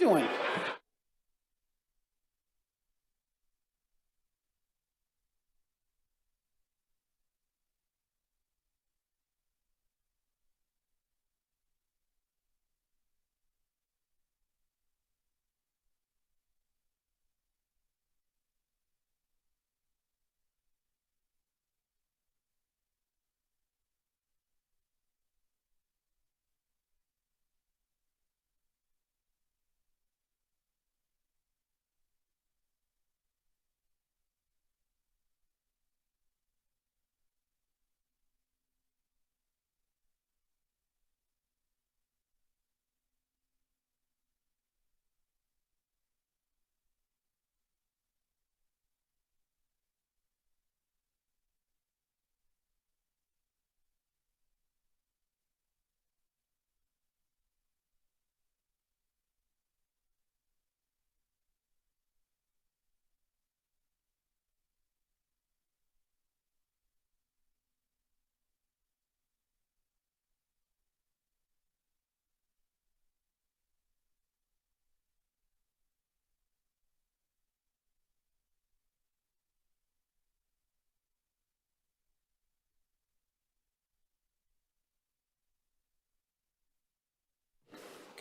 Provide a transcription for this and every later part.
Doing.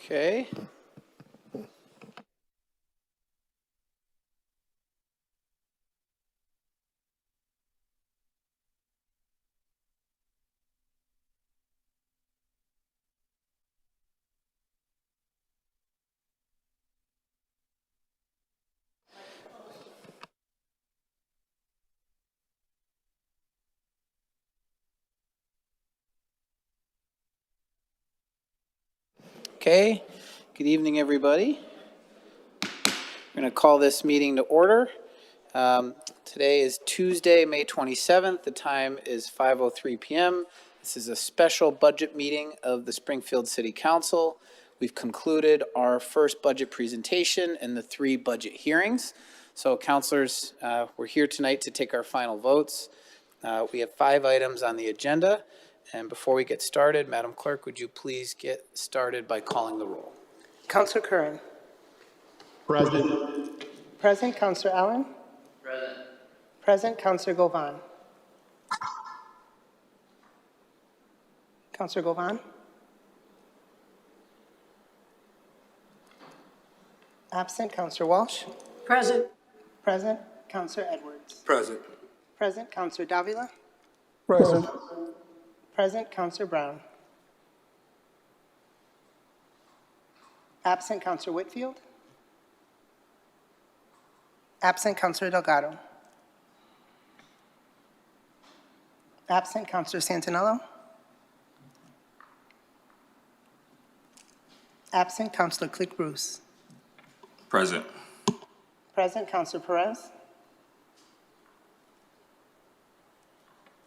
Okay. Okay. Good evening, everybody. We're going to call this meeting to order. Today is Tuesday, May 27th. The time is 5:03 p.m. This is a special budget meeting of the Springfield City Council. We've concluded our first budget presentation and the 3 budget hearings. So, councilors, we're here tonight to take our final votes. We have 5 items on the agenda. And before we get started, Madam Clerk, would you please get started by calling the roll? Councillor Curran. Present. Present. Councillor Allen. Present. Present. Councillor Govan. Councillor Govan. Absent. Councillor Walsh. Present. Present. Councillor Edwards. Present. Present. Councillor Davila. Present. Present. Councillor Brown. Absent. Councillor Whitfield. Absent. Councillor Delgado. Absent. Councillor Santinello. Absent. Councillor Click Bruce. Present. Present. Councillor Perez.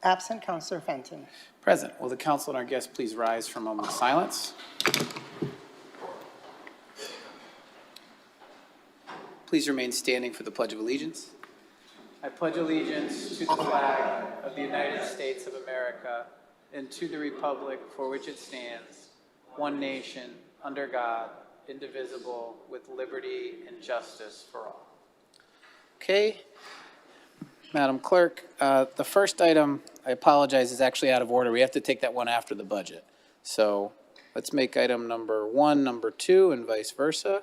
Absent. Councillor Fenton. Present. Will the council and our guests please rise for a moment of silence? Please remain standing for the Pledge of Allegiance. I pledge allegiance to the flag of the United States of America and to the republic for which it stands, one nation, under God, indivisible, with liberty and justice for all. Okay. Madam Clerk, the first item, I apologize, is actually out of order. We have to take that one after the budget. So let's make item number 1, number 2, and vice versa.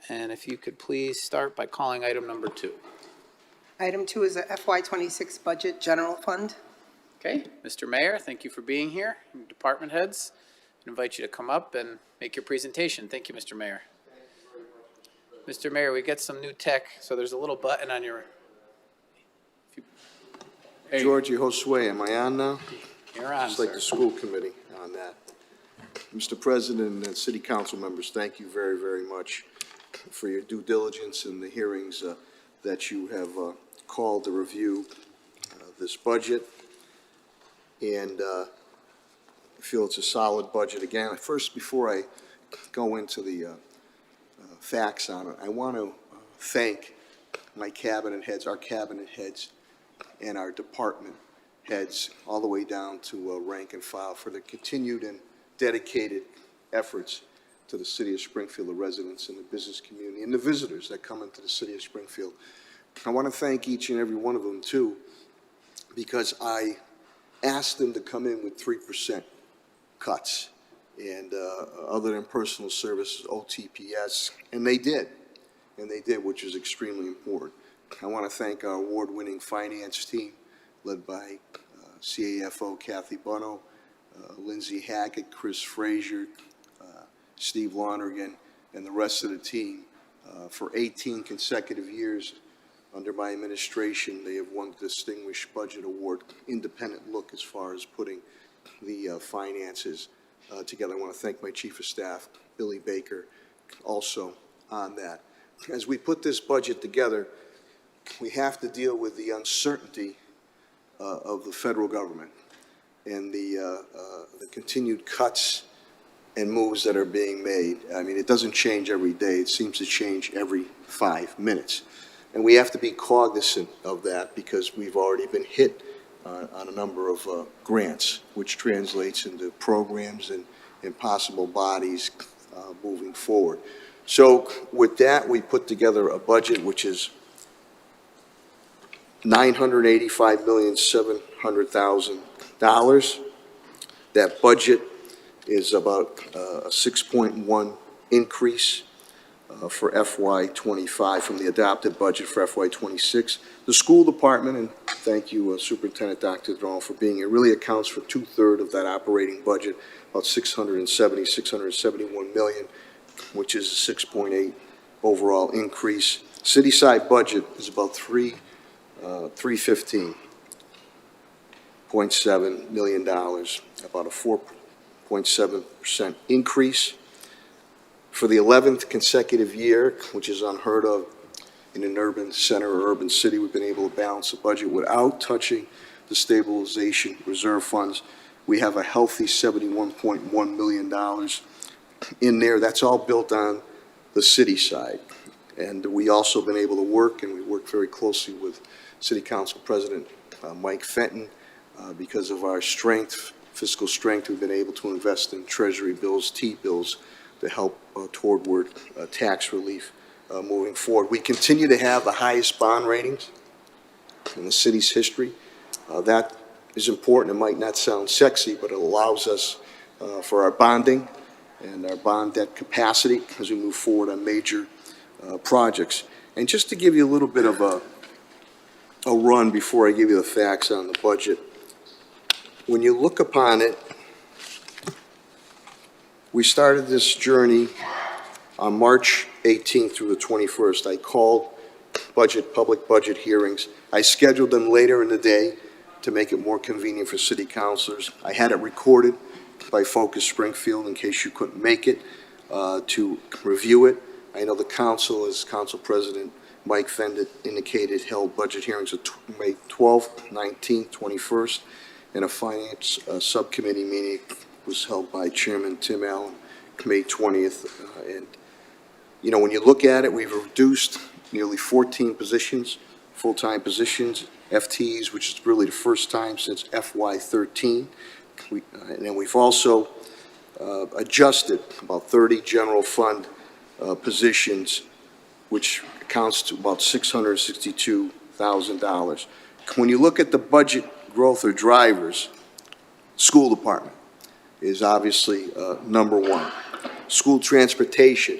And if you could please start by calling item number 2. Item 2 is the FY26 Budget General Fund. Okay, Mr. Mayor, thank you for being here. Department heads, I invite you to come up and make your presentation. Thank you, Mr. Mayor. Mr. Mayor, we get some new tech, so there's a little button on your... Georgie Josue, am I on now? You're on, Just like sir. the school committee on that. Mr. President and City Council members, thank you very, very much for your due diligence in the hearings that you have called to review this budget. And I feel it's a solid budget. Again, first, before I go into the facts on it, I want to thank my cabinet heads, our cabinet heads, and our department heads, all the way down to rank and file, for their continued and dedicated efforts to the city of Springfield, the residents and the business community, and the visitors that come into the city of Springfield. I want to thank each and every one of them, too, because I asked them to come in with 3% cuts and other than personal services, OTPS, and they did, which is extremely important. I want to thank our award-winning finance team led by CAFO Kathy Buno, Lindsay Hackett, Chris Frazier, Steve Lonergan, and the rest of the team. For 18 consecutive years under my administration, they have won the Distinguished Budget Award, independent look as far as putting the finances together. I want to thank my Chief of Staff, Billy Baker, also on that. As we put this budget together, we have to deal with the uncertainty of the federal government and the continued cuts and moves that are being made. I mean, it doesn't change every day. It seems to change every 5 minutes. And we have to be cognizant of that because we've already been hit on a number of grants, which translates into programs and possible bodies moving forward. So with that, we put together a budget which is $985,700,000. That budget is about a 6.1 increase for FY25 from the adopted budget for FY26. The school department, and thank you, Superintendent Dr. Donald, for being here, really accounts for 2/3 of that operating budget, about $671 million, which is a 6.8 overall increase. City side budget is about $315.7 million, about a 4.7% increase. For the 11th consecutive year, which is unheard of in an urban center or urban city, we've been able to balance the budget without touching the stabilization reserve funds. We have a healthy $71.1 million in there. That's all built on the city side. And we also been able to work, and we work very closely with City Council President Mike Fenton. Because of our strength, fiscal strength, we've been able to invest in Treasury bills, T-bills, to help toward tax relief moving forward. We continue to have the highest bond ratings in the city's history. That is important. It might not sound sexy, but it allows us for our bonding and our bond debt capacity as we move forward on major projects. And just to give you a little bit of a run before I give you the facts on the budget, when you look upon it, we started this journey on March 18th through the 21st. I called public budget hearings. I scheduled them later in the day to make it more convenient for city councilors. I had it recorded by Focus Springfield in case you couldn't make it to review it. I know the council, as Council President Mike Fenton indicated, held budget hearings on May 12th, 19th, 21st, and a finance subcommittee meeting was held by Chairman Tim Allen, May 20th. And, you know, when you look at it, we've reduced nearly 14 positions, full-time positions, FTEs, which is really the first time since FY13. And then we've also adjusted about 30 general fund positions, which accounts to about $662,000. When you look at the budget growth or drivers, school department is obviously number one. School transportation,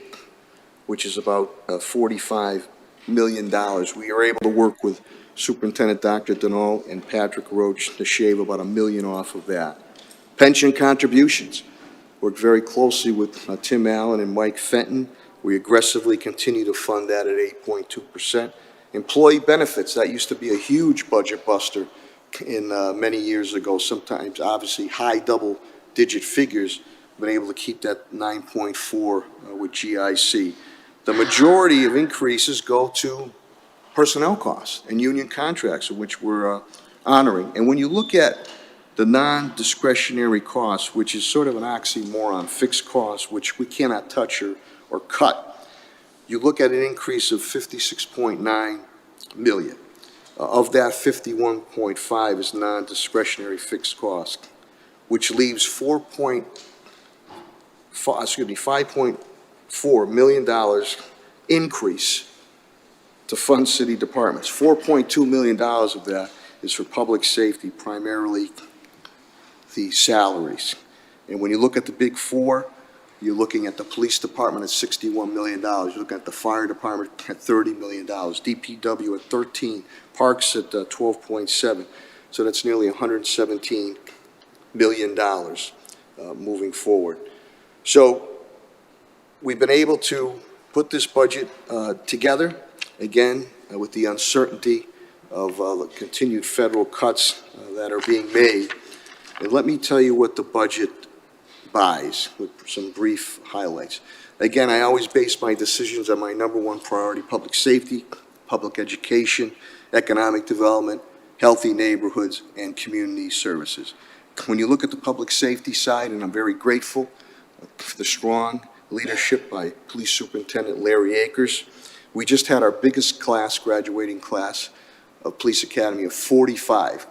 which is about $45 million. We are able to work with Superintendent Dr. Donald and Patrick Roach to shave about $1 million off of that. Pension contributions, work very closely with Tim Allen and Mike Fenton. We aggressively continue to fund that at 8.2%. Employee benefits, that used to be a huge budget buster in many years ago, sometimes obviously high double-digit figures, been able to keep that 9.4 with GIC. The majority of increases go to personnel costs and union contracts, which we're honoring. And when you look at the non-discretionary costs, which is sort of an oxymoron, fixed costs, which we cannot touch or cut, you look at an increase of $56.9 million. Of that, 51.5 is non-discretionary fixed cost, which leaves $5.4 million increase to fund city departments. $4.2 million of that is for public safety, primarily the salaries. And when you look at the big four, you're looking at the police department at $61 million. You're looking at the fire department at $30 million, DPW at 13, parks at 12.7. So that's nearly $117 million moving forward. So we've been able to put this budget together, again, with the uncertainty of the continued federal cuts that are being made. And let me tell you what the budget buys with some brief highlights. Again, I always base my decisions on my number one priority: public safety, public education, economic development, healthy neighborhoods, and community services. When you look at the public safety side, and I'm very grateful for the strong leadership by Police Superintendent Larry Akers, we just had our biggest graduating class of Police Academy of 45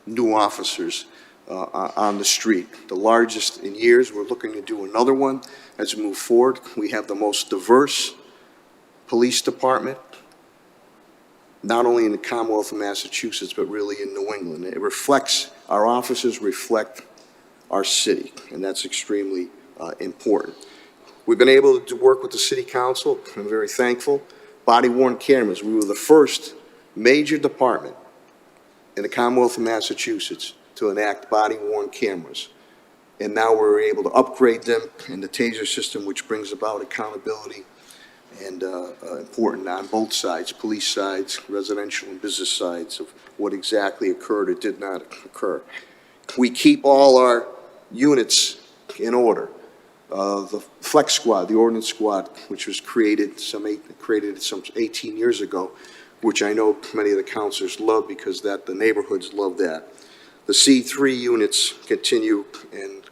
new officers on the street, the largest in years. We're looking to do another one as we move forward. We have the most diverse police department, not only in the Commonwealth of Massachusetts, but really in New England. It reflects, our officers reflect our city, and that's extremely important. We've been able to work with the City Council. I'm very thankful. Body-worn cameras, we were the first major department in the Commonwealth of Massachusetts to enact body-worn cameras. And now we're able to upgrade them in the TASER system, which brings about accountability and important on both sides, police sides, residential and business sides, of what exactly occurred or did not occur. We keep all our units in order. The Flex Squad, the Ordnance Squad, which was created some 18 years ago, which I know many of the councilors love because the neighborhoods love that. The C3 units continue, and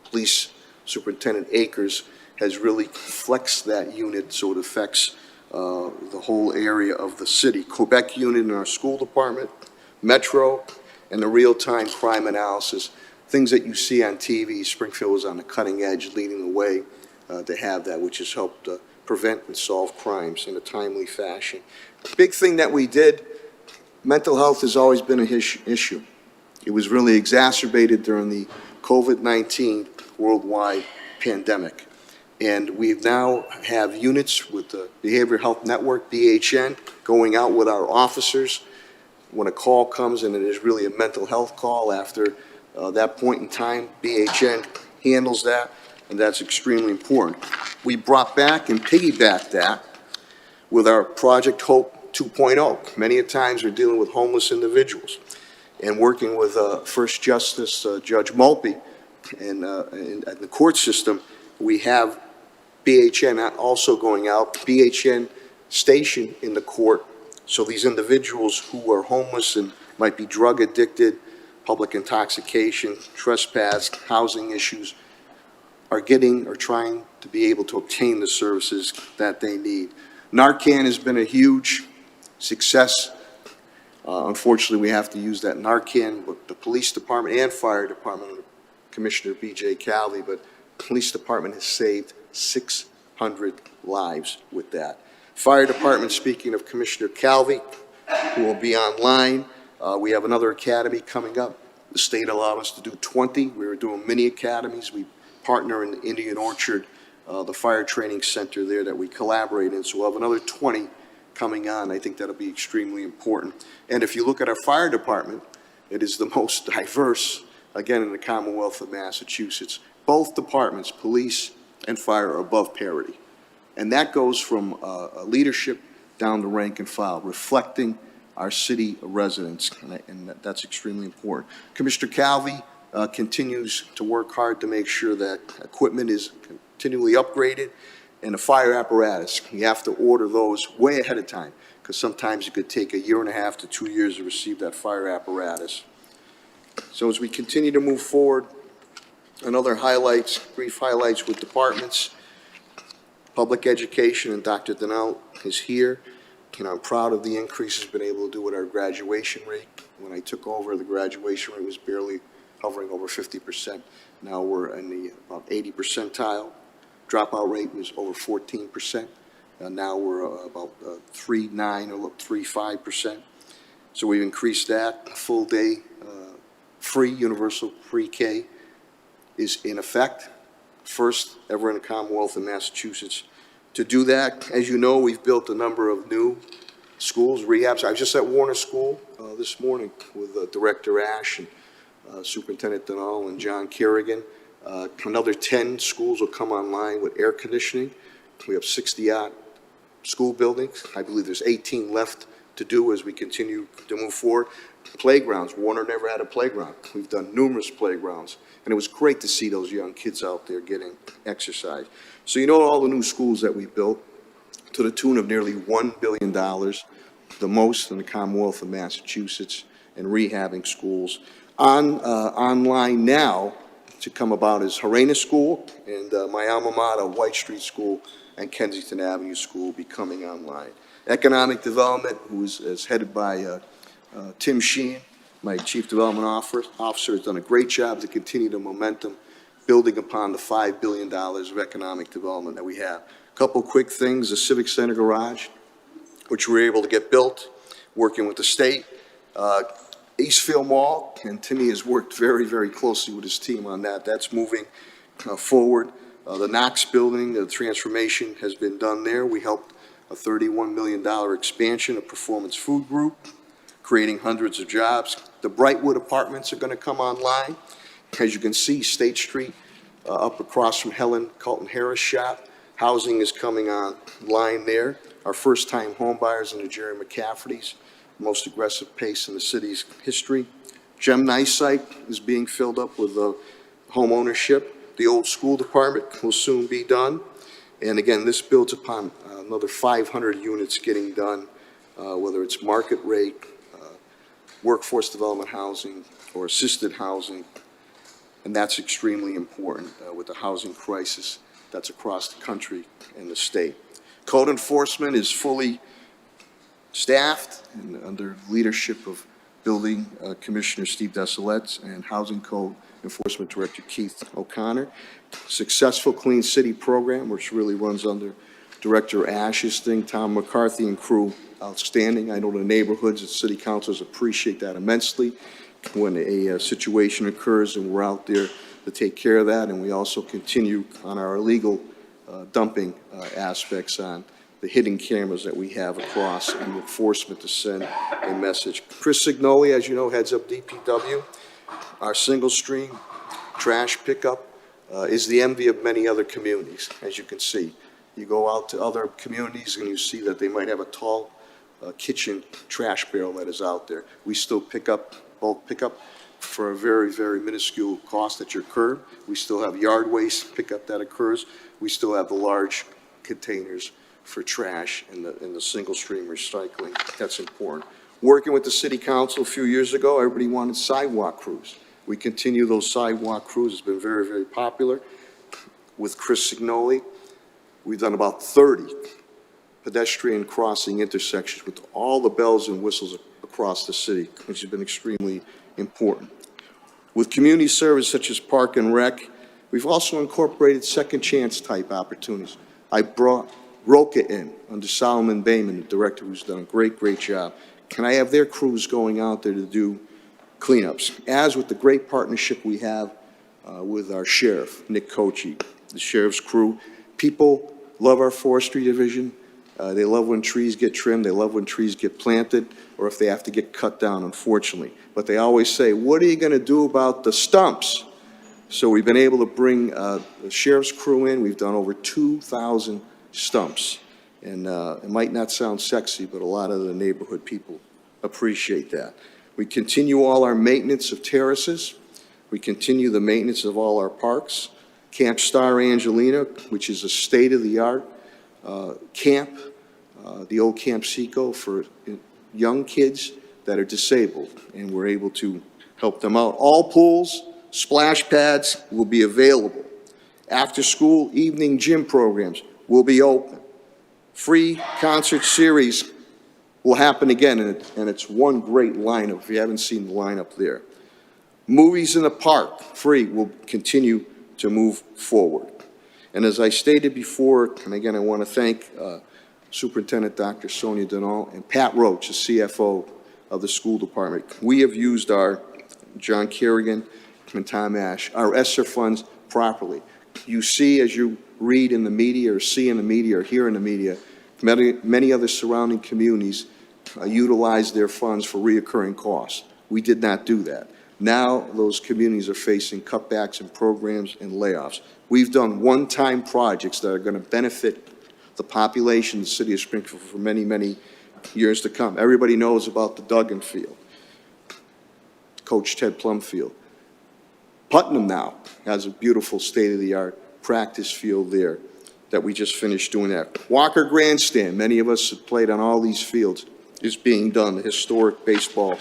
Police Superintendent Akers has really flexed that unit so it affects the whole area of the city. Quebec unit in our school department, Metro, and the real-time crime analysis, things that you see on TV. Springfield was on the cutting edge, leading the way to have that, which has helped prevent and solve crimes in a timely fashion. Big thing that we did, mental health has always been an issue. It was really exacerbated during the COVID-19 worldwide pandemic. And we now have units with the Behavioral Health Network, BHN, going out with our officers when a call comes and it is really a mental health call. After that point in time, BHN handles that, and that's extremely important. We brought back and piggybacked that with our Project Hope 2.0. Many a times we're dealing with homeless individuals, and working with First Justice Judge Mulpey and the court system, we have BHN also going out, BHN stationed in the court, so these individuals who are homeless and might be drug addicted, public intoxication, trespass, housing issues, are getting or trying to be able to obtain the services that they need. Narcan has been a huge success. Unfortunately, we have to use that Narcan, but the police department and fire department, Commissioner B.J. Calvi, but the police department has saved 600 lives with that. Fire department, speaking of Commissioner Calvi, who will be online, we have another academy coming up. The state allowed us to do 20. We were doing mini academies. We partner in the Indian Orchard, the fire training center there that we collaborate in. So we'll have another 20 coming on. I think that'll be extremely important. And if you look at our fire department, it is the most diverse, again, in the Commonwealth of Massachusetts. Both departments, police and fire, are above parity. And that goes from leadership down the rank and file, reflecting our city residents, and that's extremely important. Commissioner Calvi continues to work hard to make sure that equipment is continually upgraded, and the fire apparatus, you have to order those way ahead of time, because sometimes it could take 1.5 to 2 years to receive that fire apparatus. So as we continue to move forward, another highlights, brief highlights with departments. Public education, and Dr. Donnell is here. I'm proud of the increase he's been able to do with our graduation rate. When I took over, the graduation rate was barely hovering over 50%. Now we're in the about 80 percentile. dropout rate was over 14%. Now we're about 3.9 or 3.5%. So we've increased that. Full day free universal pre-K is in effect. First ever in the Commonwealth of Massachusetts to do that. As you know, we've built a number of new schools, rehabs. I was just at Warner School this morning with Director Ash and Superintendent Denal and John Kerrigan. Another 10 schools will come online with air conditioning. We have 60-odd school buildings. I believe there's 18 left to do as we continue to move forward. Playgrounds. Warner never had a playground. We've done numerous playgrounds, and it was great to see those young kids out there getting exercise. So you know all the new schools that we built to the tune of nearly $1 billion, the most in the Commonwealth of Massachusetts, and rehabbing schools. Online now to come about is Harena School and my alma mater, White Street School, and Kensington Avenue School will be coming online. Economic Development, who is headed by Tim Sheehan, my Chief Development Officer, has done a great job to continue the momentum, building upon the $5 billion of economic development that we have. A couple quick things, the Civic Center garage, which we were able to get built, working with the state. Eastfield Mall, and Timmy has worked very, very closely with his team on that. That's moving forward. The Knox building, the transformation has been done there. We helped a $31 million expansion of Performance Food Group, creating hundreds of jobs. The Brightwood apartments are going to come online. As you can see, State Street, up across from Helen Colton Harris shop, housing is coming online there. Our first-time home buyers in the Jerry McCafferty's, most aggressive pace in the city's history. Gem Nice site is being filled up with home ownership. The old school department will soon be done. And again, this builds upon another 500 units getting done, whether it's market rate, workforce development housing, or assisted housing. And that's extremely important with the housing crisis that's across the country and the state. Code enforcement is fully staffed and under leadership of Building Commissioner Steve Desilets and Housing Code Enforcement Director Keith O'Connor. Successful Clean City program, which really runs under Director Ash's thing. Tom McCarthy and crew, outstanding. I know the neighborhoods and city councils appreciate that immensely when a situation occurs, and we're out there to take care of that. And we also continue on our illegal dumping aspects on the hidden cameras that we have across and enforcement to send a message. Chris Signoli, as you know, heads up DPW. Our single stream trash pickup is the envy of many other communities, as you can see. You go out to other communities and you see that they might have a tall kitchen trash barrel that is out there. We still bulk pickup for a very, very minuscule cost at your curb. We still have yard waste pickup that occurs. We still have the large containers for trash and the single stream recycling. That's important. Working with the city council a few years ago, everybody wanted sidewalk crews. We continue those sidewalk crews. It's been very, very popular. With Chris Signoli, we've done about 30 pedestrian crossing intersections with all the bells and whistles across the city, which has been extremely important. With community service such as Park and Rec, we've also incorporated second chance type opportunities. I brought Roca in under Solomon Bayman, the director, who's done a great, great job. Can I have their crews going out there to do cleanups? As with the great partnership we have with our sheriff, Nick Kochi, the sheriff's crew. People love our forestry division. They love when trees get trimmed. They love when trees get planted, or if they have to get cut down, unfortunately. But they always say, what are you going to do about the stumps? So we've been able to bring the sheriff's crew in. We've done over 2,000 stumps. And it might not sound sexy, but a lot of the neighborhood people appreciate that. We continue all our maintenance of terraces. We continue the maintenance of all our parks. Camp Star Angelina, which is a state-of-the-art camp, the old Camp Seco for young kids that are disabled, and we're able to help them out. All pools, splash pads will be available. After-school evening gym programs will be open. Free concert series will happen again, and it's one great lineup if you haven't seen the lineup there. Movies in the park, free, will continue to move forward. And as I stated before, and again, I want to thank Superintendent Dr. Sonia Denault and Pat Roach, the CFO of the school department. We have used our John Kerrigan and Tom Ash, our ESSER funds properly. You see, as you read in the media or see in the media or hear in the media, many other surrounding communities utilize their funds for reoccurring costs. We did not do that. Now those communities are facing cutbacks in programs and layoffs. We've done one-time projects that are going to benefit the population of the city of Springfield for many, many years to come. Everybody knows about the Duggan Field, Coach Ted Plum Field. Putnam now has a beautiful state-of-the-art practice field there that we just finished doing that. Walker Grandstand, many of us have played on all these fields, is being done, the historic baseball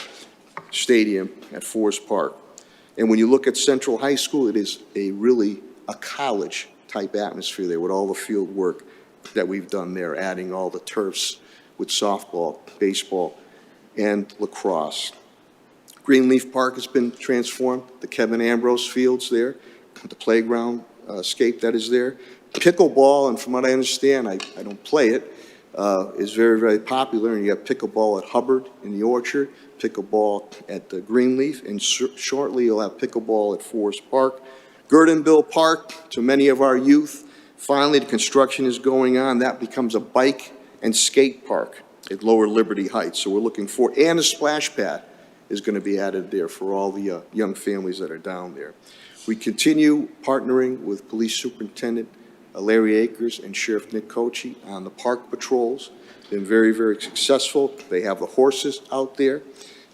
stadium at Forest Park. And when you look at Central High School, it is a college-type atmosphere there with all the field work that we've done there, adding all the turfs with softball, baseball, and lacrosse. Greenleaf Park has been transformed, the Kevin Ambrose Fields there, the playground scape that is there. Pickleball, and from what I understand, I don't play it, is very, very popular, and you have pickleball at Hubbard in the Orchard, pickleball at the Greenleaf, and shortly you'll have pickleball at Forest Park. Gurdonville Park, to many of our youth, finally the construction is going on. That becomes a bike and skate park at Lower Liberty Heights, so we're looking for, and a splash pad is going to be added there for all the young families that are down there. We continue partnering with Police Superintendent Larry Akers and Sheriff Nick Cochi on the park patrols. Been very, very successful. They have the horses out there.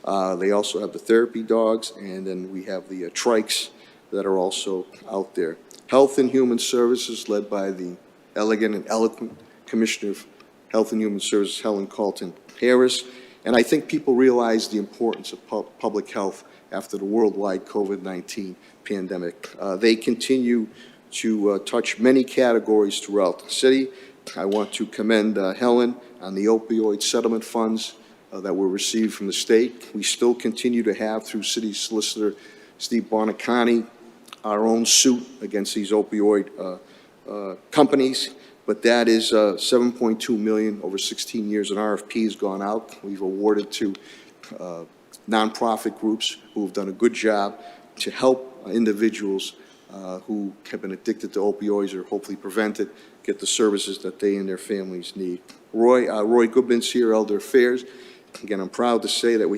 They also have the therapy dogs, and then we have the trikes that are also out there. Health and Human Services, led by the elegant and eloquent Commissioner of Health and Human Services, Helen Carlton Harris. And I think people realize the importance of public health after the worldwide COVID-19 pandemic. They continue to touch many categories throughout the city. I want to commend Helen on the opioid settlement funds that were received from the state. We still continue to have, through City Solicitor Steve Bonacani, our own suit against these opioid companies, but that is $7.2 million over 16 years. An RFP has gone out. We've awarded to nonprofit groups who have done a good job to help individuals who have been addicted to opioids or hopefully prevent it, get the services that they and their families need. Roy Goodman's here, Elder Affairs. Again, I'm proud to say that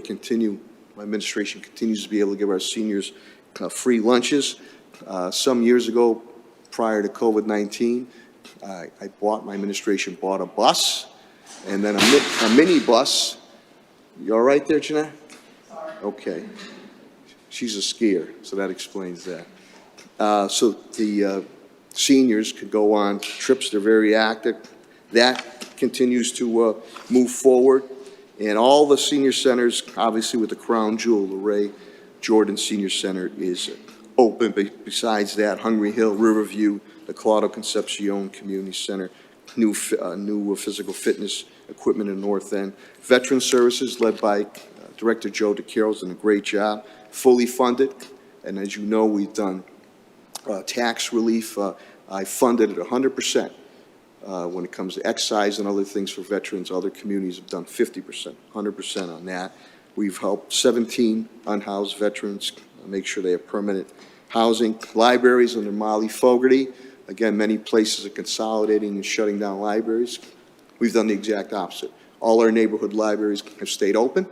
my administration continues to be able to give our seniors free lunches. Some years ago, prior to COVID-19, my administration bought a bus and then a mini bus. You all right there, Jeanette? Sorry. Okay. She's a skier, so that explains that. So the seniors could go on trips. They're very active. That continues to move forward. And all the senior centers, obviously with the crown jewel, the Ray Jordan Senior Center is open. Besides that, Hungry Hill, Riverview, the Claudio Concepcion Community Center, new physical fitness equipment in North End. Veteran Services, led by Director Joe DeCarroll, has done a great job, fully funded. And as you know, we've done tax relief. I funded it 100%. When it comes to excise and other things for veterans, other communities have done 50%, 100% on that. We've helped 17 unhoused veterans make sure they have permanent housing. Libraries under Molly Fogarty. Again, many places are consolidating and shutting down libraries. We've done the exact opposite. All our neighborhood libraries have stayed open.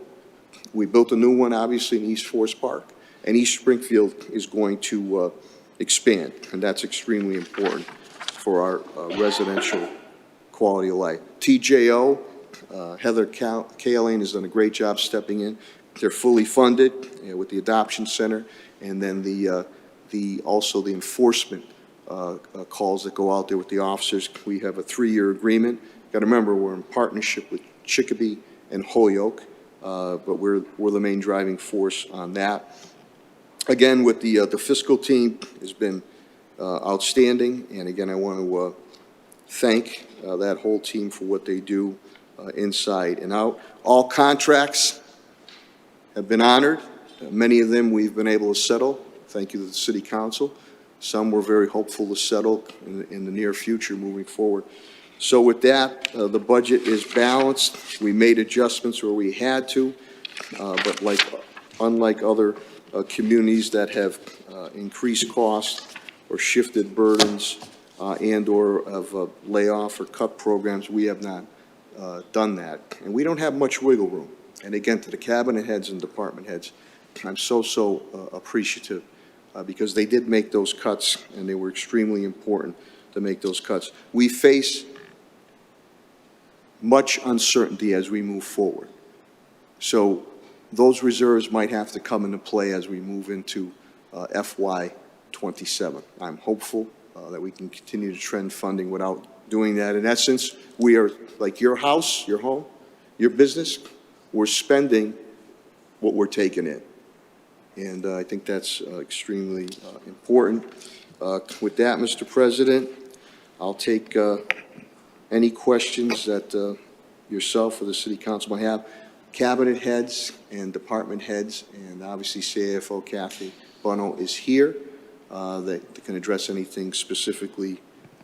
We built a new one, obviously, in East Forest Park, and East Springfield is going to expand, and that's extremely important for our residential quality of life. TJO, Heather Kaline has done a great job stepping in. They're fully funded with the adoption center, and then also the enforcement calls that go out there with the officers. We have a 3-year agreement. Got to remember, we're in partnership with Chicopee and Holyoke, but we're the main driving force on that. Again, with the fiscal team has been outstanding, and again, I want to thank that whole team for what they do inside and out. All contracts have been honored. Many of them we've been able to settle. Thank you to the City Council. Some we're very hopeful to settle in the near future moving forward. So with that, the budget is balanced. We made adjustments where we had to, but unlike other communities that have increased costs or shifted burdens and/or have layoff or cut programs, we have not done that. And we don't have much wiggle room. And again, to the cabinet heads and department heads, I'm so appreciative because they did make those cuts, and they were extremely important to make those cuts. We face much uncertainty as we move forward. So those reserves might have to come into play as we move into FY '27. I'm hopeful that we can continue to trend funding without doing that. In essence, we are like your house, your home, your business. We're spending what we're taking in. And I think that's extremely important. With that, Mr. President, I'll take any questions that yourself or the City Council might have. Cabinet heads and department heads, and obviously CAFO Kathy Bono is here. They can address anything specifically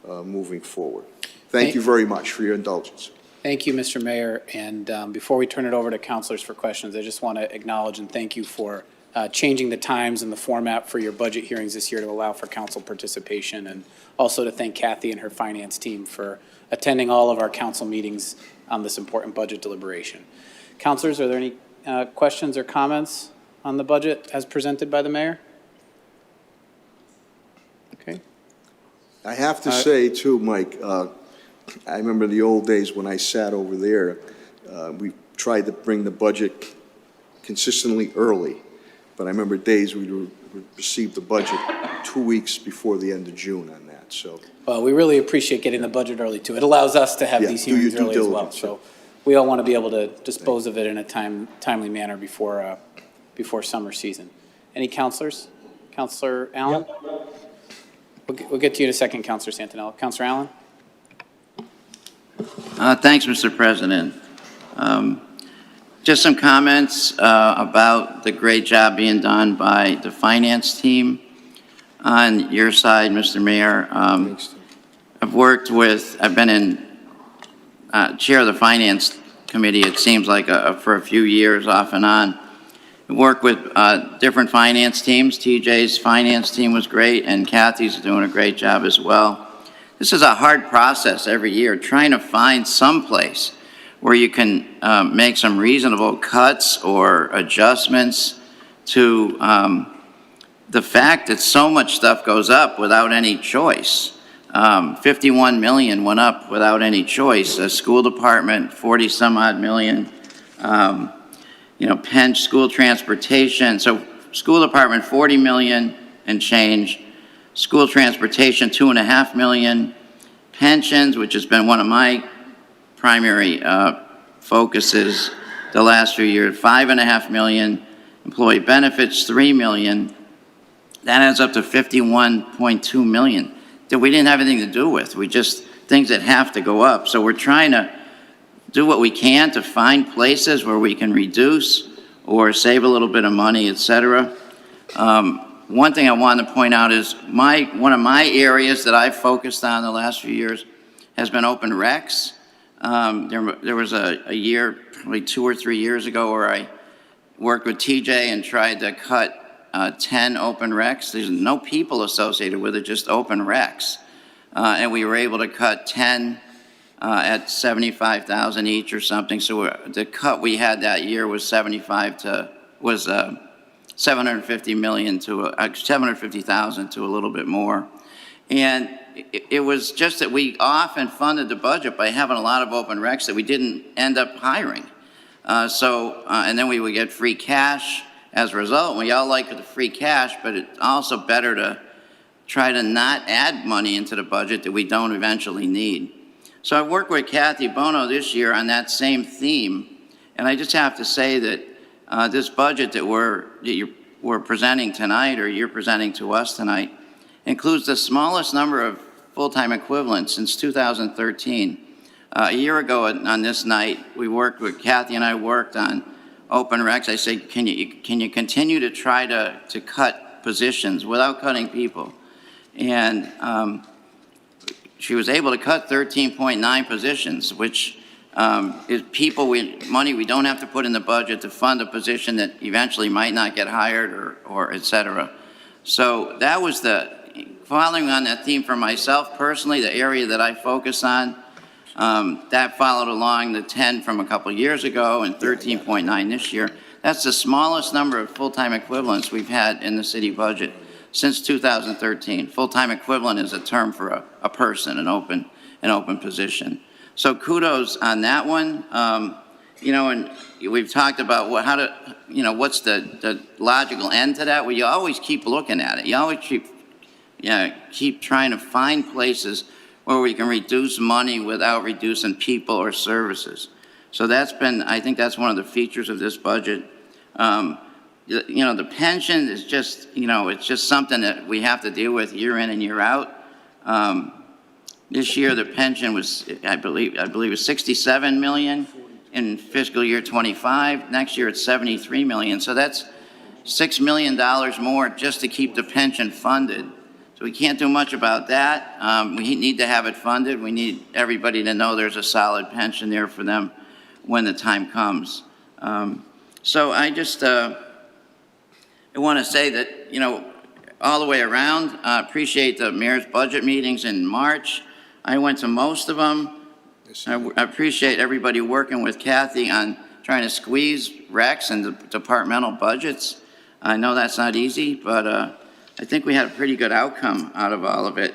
moving forward. Thank you very much for your indulgence. Thank you, Mr. Mayor. And before we turn it over to councilors for questions, I just want to acknowledge and thank you for changing the times and the format for your budget hearings this year to allow for council participation, and also to thank Kathy and her finance team for attending all of our council meetings on this important budget deliberation. Councilors, are there any questions or comments on the budget as presented by the mayor? Okay. I have to say, too, Mike, I remember the old days when I sat over there. We tried to bring the budget consistently early, but I remember days we would receive the budget 2 weeks before the end of June on that, so. Well, we really appreciate getting the budget early, too. It allows us to have Yeah, these do your hearings due early as well. diligence, So we all want to be able to dispose of it in a timely manner before summer season. Any counselors? Counselor Allen? We'll get to you in a second, Counselor Santinello. Counselor Allen? Thanks, Mr. President. Just some comments about the great job being done by the finance team. On your side, Mr. Mayor, I've been in chair of the finance committee, it seems like for a few years off and on. I've worked with different finance teams. TJ's finance team was great, and Kathy's doing a great job as well. This is a hard process every year, trying to find some place where you can make some reasonable cuts or adjustments to the fact that so much stuff goes up without any choice. 51 million went up without any choice. The school department, 40 some odd million. Penn school transportation. So school department, 40 million and change. School transportation, 2.5 million. Pensions, which has been one of my primary focuses the last few years, 5.5 million. Employee benefits, 3 million. That adds up to 51.2 million that we didn't have anything to do with. Things that have to go up. So we're trying to do what we can to find places where we can reduce or save a little bit of money, et cetera. One thing I wanted to point out is one of my areas that I've focused on the last few years has been open recs. There was a year, probably 2 or 3 years ago, where I worked with TJ and tried to cut 10 open recs. There's no people associated with it, just open recs. And we were able to cut 10 at 75,000 each or something. So the cut we had that year was 750 million to 750,000 to a little bit more. And it was just that we often funded the budget by having a lot of open recs that we didn't end up hiring. And then we would get free cash as a result. We all like the free cash, but it's also better to try to not add money into the budget that we don't eventually need. So I worked with Kathy Bono this year on that same theme, and I just have to say that this budget that we're presenting tonight, or you're presenting to us tonight, includes the smallest number of full-time equivalents since 2013. A year ago on this night, Kathy and I worked on open recs. I said, can you continue to try to cut positions without cutting people? And she was able to cut 13.9 positions, which is money we don't have to put in the budget to fund a position that eventually might not get hired or et cetera. So that was following on that theme for myself personally, the area that I focus on, that followed along the 10 from a couple years ago and 13.9 this year. That's the smallest number of full-time equivalents we've had in the city budget since 2013. Full-time equivalent is a term for a person, an open position. So kudos on that one. You know, and we've talked about what's the logical end to that? Well, you always keep looking at it. You always keep trying to find places where we can reduce money without reducing people or services. So I think that's one of the features of this budget. The pension is just, it's just something that we have to deal with year in and year out. This year, the pension was, I believe it was 67 million in fiscal year 25. Next year, it's 73 million. So that's $6 million more just to keep the pension funded. So we can't do much about that. We need to have it funded. We need everybody to know there's a solid pension there for them when the time comes. So I just I want to say that, all the way around, appreciate the mayor's budget meetings in March. I went to most of them. I appreciate everybody working with Kathy on trying to squeeze Rex and the departmental budgets. I know that's not easy, but I think we had a pretty good outcome out of all of it.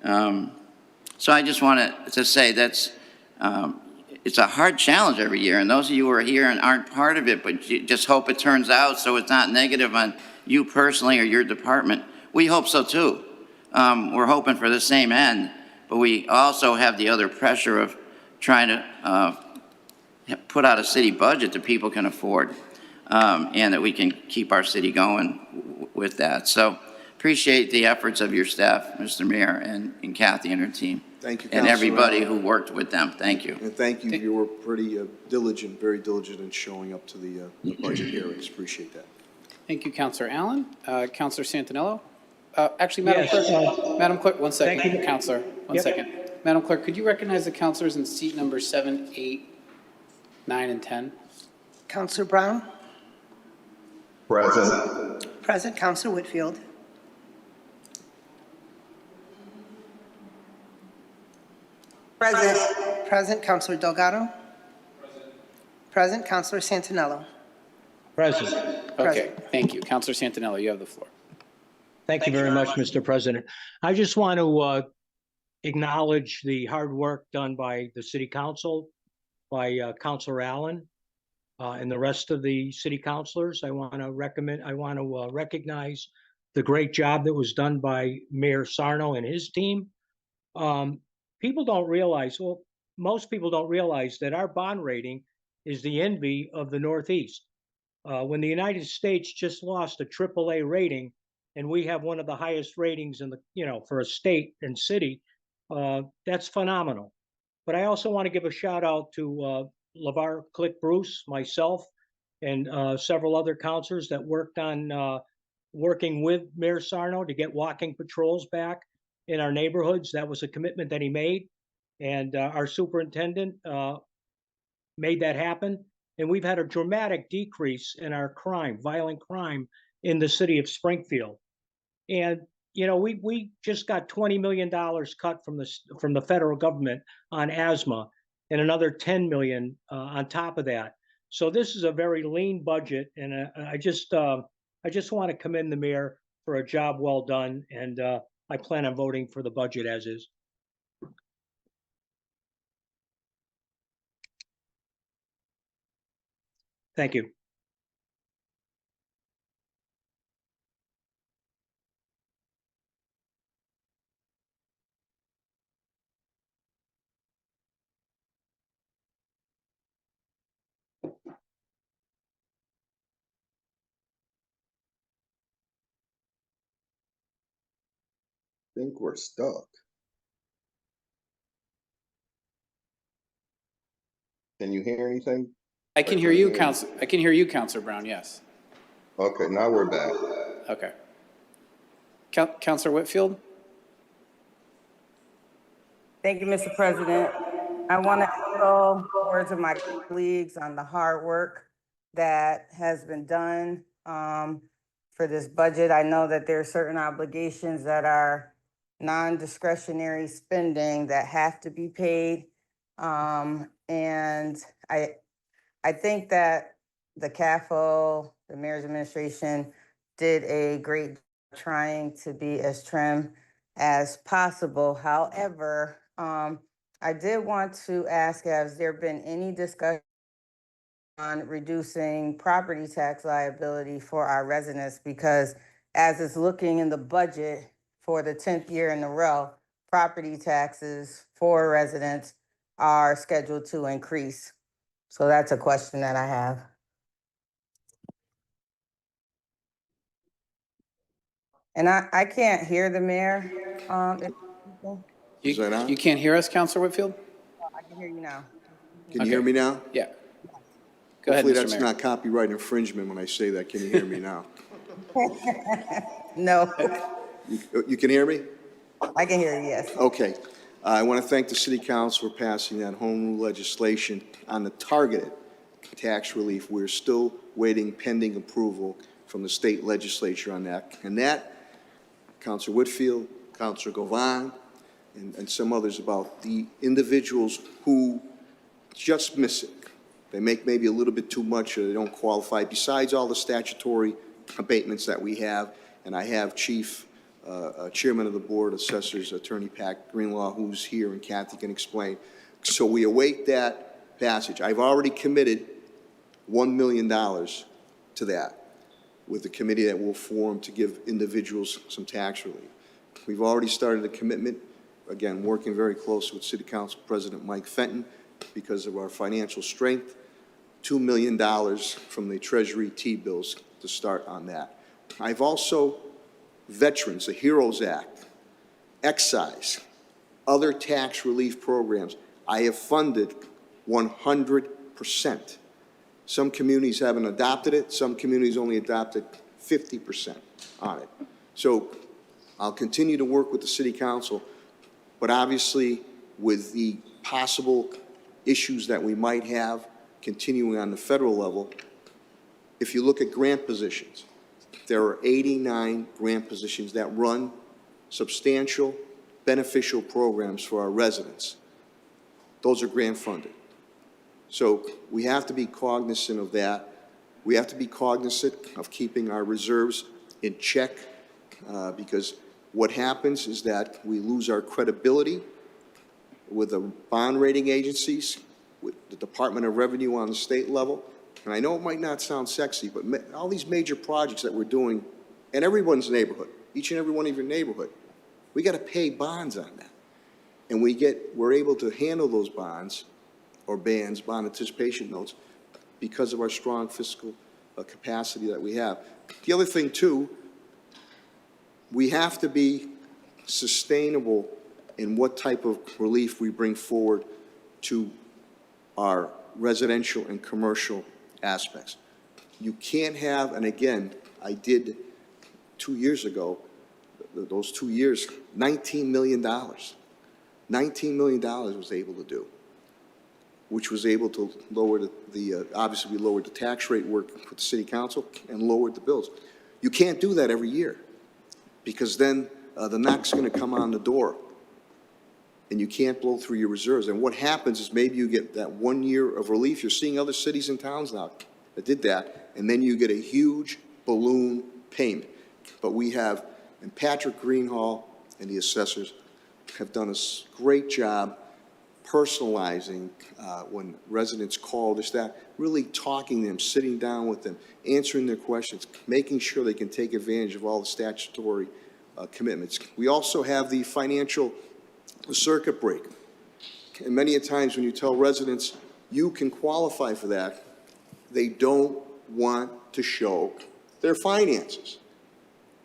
So I just wanted to say it's a hard challenge every year, and those of you who are here and aren't part of it, but you just hope it turns out so it's not negative on you personally or your department. We hope so too. We're hoping for the same end, but we also have the other pressure of trying to put out a city budget that people can afford, and that we can keep our city going with that. So appreciate the efforts of your staff, Mr. Mayor, and Kathy and her team. Thank you, And Councilor everybody Allen. who worked with them. Thank you. And thank you. You were pretty diligent, very diligent in showing up to the budget hearings. Appreciate that. Thank you, Councilor Allen. Councilor Santinello? Actually, Madam Yes, Clerk, Madam Clerk, one second. thank you. Councilor, one Yep. second. Madam Clerk, could you recognize the councilors in seat number 7, 8, 9, and 10? Counselor Brown? Present. Present. Counselor Whitfield? Present. Present. Counselor Delgado? Present. Counselor Santinello? Present. Okay, thank you. Councilor Santinello, you have the floor. Thank you very much, Mr. President. I just want to acknowledge the hard work done by the city council, by Councilor Allen, and the rest of the city councilors. I want to recognize the great job that was done by Mayor Sarno and his team. People don't realize, well, most people don't realize that our bond rating is the envy of the Northeast. When the United States just lost a AAA rating, and we have one of the highest ratings in for a state and city, that's phenomenal. But I also want to give a shout out to LeVar Click Bruce, myself, and several other councilors that worked on working with Mayor Sarno to get walking patrols back in our neighborhoods. That was a commitment that he made, and our superintendent made that happen. And we've had a dramatic decrease in our violent crime in the city of Springfield. And we just got $20 million cut from the federal government on asthma, and another 10 million on top of that. So this is a very lean budget, and I just want to commend the mayor for a job well done, and I plan on voting for the budget as is. Thank you. Think we're stuck. Can you hear anything? I can hear you, Councilor Brown, yes. Okay, now we're back. Okay. Counselor Whitfield? Thank you, Mr. President. I want to echo the words of my colleagues on the hard work that has been done for this budget. I know that there are certain obligations that are non-discretionary spending that have to be paid. And I think that the CAFO, the mayor's administration, did a great job trying to be as trim as possible. However, I did want to ask, has there been any discussion on reducing property tax liability for our residents? Because as it's looking in the budget for the 10th year in a row, property taxes for residents are scheduled to increase. So that's a question that I have. And I can't hear the mayor. Is that on? You can't hear us, Counselor Whitfield? I can hear you now. Can you hear me now? Yeah. Go ahead, Hopefully Mr. that's Mayor. not copyright infringement when I say that. Can you hear me now? No, You can hear me? I can hear you, yes. Okay. I want to thank the city council for passing that home rule legislation on the targeted tax relief. We're still waiting pending approval from the state legislature on that. And that, Councilor Whitfield, Councilor Govan, and some others, about the individuals who just miss it. They make maybe a little bit too much, or they don't qualify, besides all the statutory abatements that we have. And I have Chairman of the Board, Assessors, Attorney Pat Greenlaw, who's here, and Kathy can explain. So we await that passage. I've already committed $1 million to that with the committee that will form to give individuals some tax relief. We've already started a commitment, again, working very closely with City Council President Mike Fenton because of our financial strength, $2 million from the Treasury T-bills to start on that. I've also, veterans, the HEROES Act, excise, other tax relief programs, I have funded 100%. Some communities haven't adopted it. Some communities only adopted 50% on it. So I'll continue to work with the City Council, but obviously with the possible issues that we might have continuing on the federal level, if you look at grant positions, there are 89 grant positions that run substantial, beneficial programs for our residents. Those are grant funded. So we have to be cognizant of that. We have to be cognizant of keeping our reserves in check because what happens is that we lose our credibility with the bond rating agencies, with the Department of Revenue on the state level. And I know it might not sound sexy, but all these major projects that we're doing in everyone's neighborhood, each and every one of your neighborhood, we got to pay bonds on that. And we're able to handle those bonds or bond anticipation notes because of our strong fiscal capacity that we have. The other thing too, we have to be sustainable in what type of relief we bring forward to our residential and commercial aspects. You can't have, and again, I did 2 years ago, those 2 years, $19 million. $19 million was able to do, which was able to lower obviously we lowered the tax rate work with the city council and lowered the bills. You can't do that every year because then the knock's going to come on the door and you can't blow through your reserves. And what happens is maybe you get that 1 year of relief. You're seeing other cities and towns now that did that, and then you get a huge balloon payment. But we have, and Patrick Greenhall and the assessors have done a great job personalizing when residents call this, that, really talking to them, sitting down with them, answering their questions, making sure they can take advantage of all the statutory commitments. We also have the financial circuit breaker. And many a times when you tell residents you can qualify for that, they don't want to show their finances,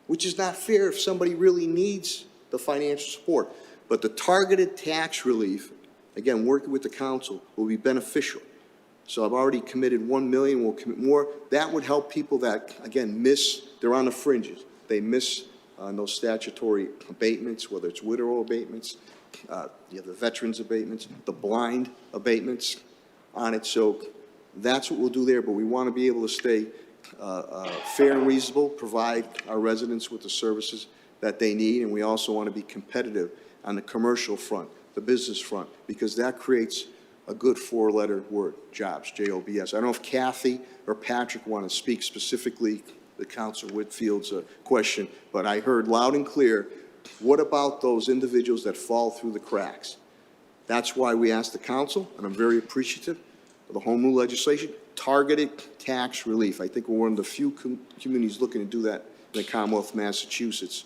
which is not fair if somebody really needs the financial support. But the targeted tax relief, again, working with the council, will be beneficial. So I've already committed $1 million, we'll commit more. That would help people that, again, they're on the fringes. They miss on those statutory abatements, whether it's widow abatements, you have the veterans abatements, the blind abatements on it. So that's what we'll do there, but we want to be able to stay fair and reasonable, provide our residents with the services that they need, and we also want to be competitive on the commercial front, the business front, because that creates a good four-letter word, jobs, J-O-B-S. I don't know if Kathy or Patrick want to speak specifically to Councilor Whitfield's question, but I heard loud and clear, what about those individuals that fall through the cracks? That's why we asked the council, and I'm very appreciative of the home rule legislation, targeted tax relief. I think we're one of the few communities looking to do that in the Commonwealth of Massachusetts.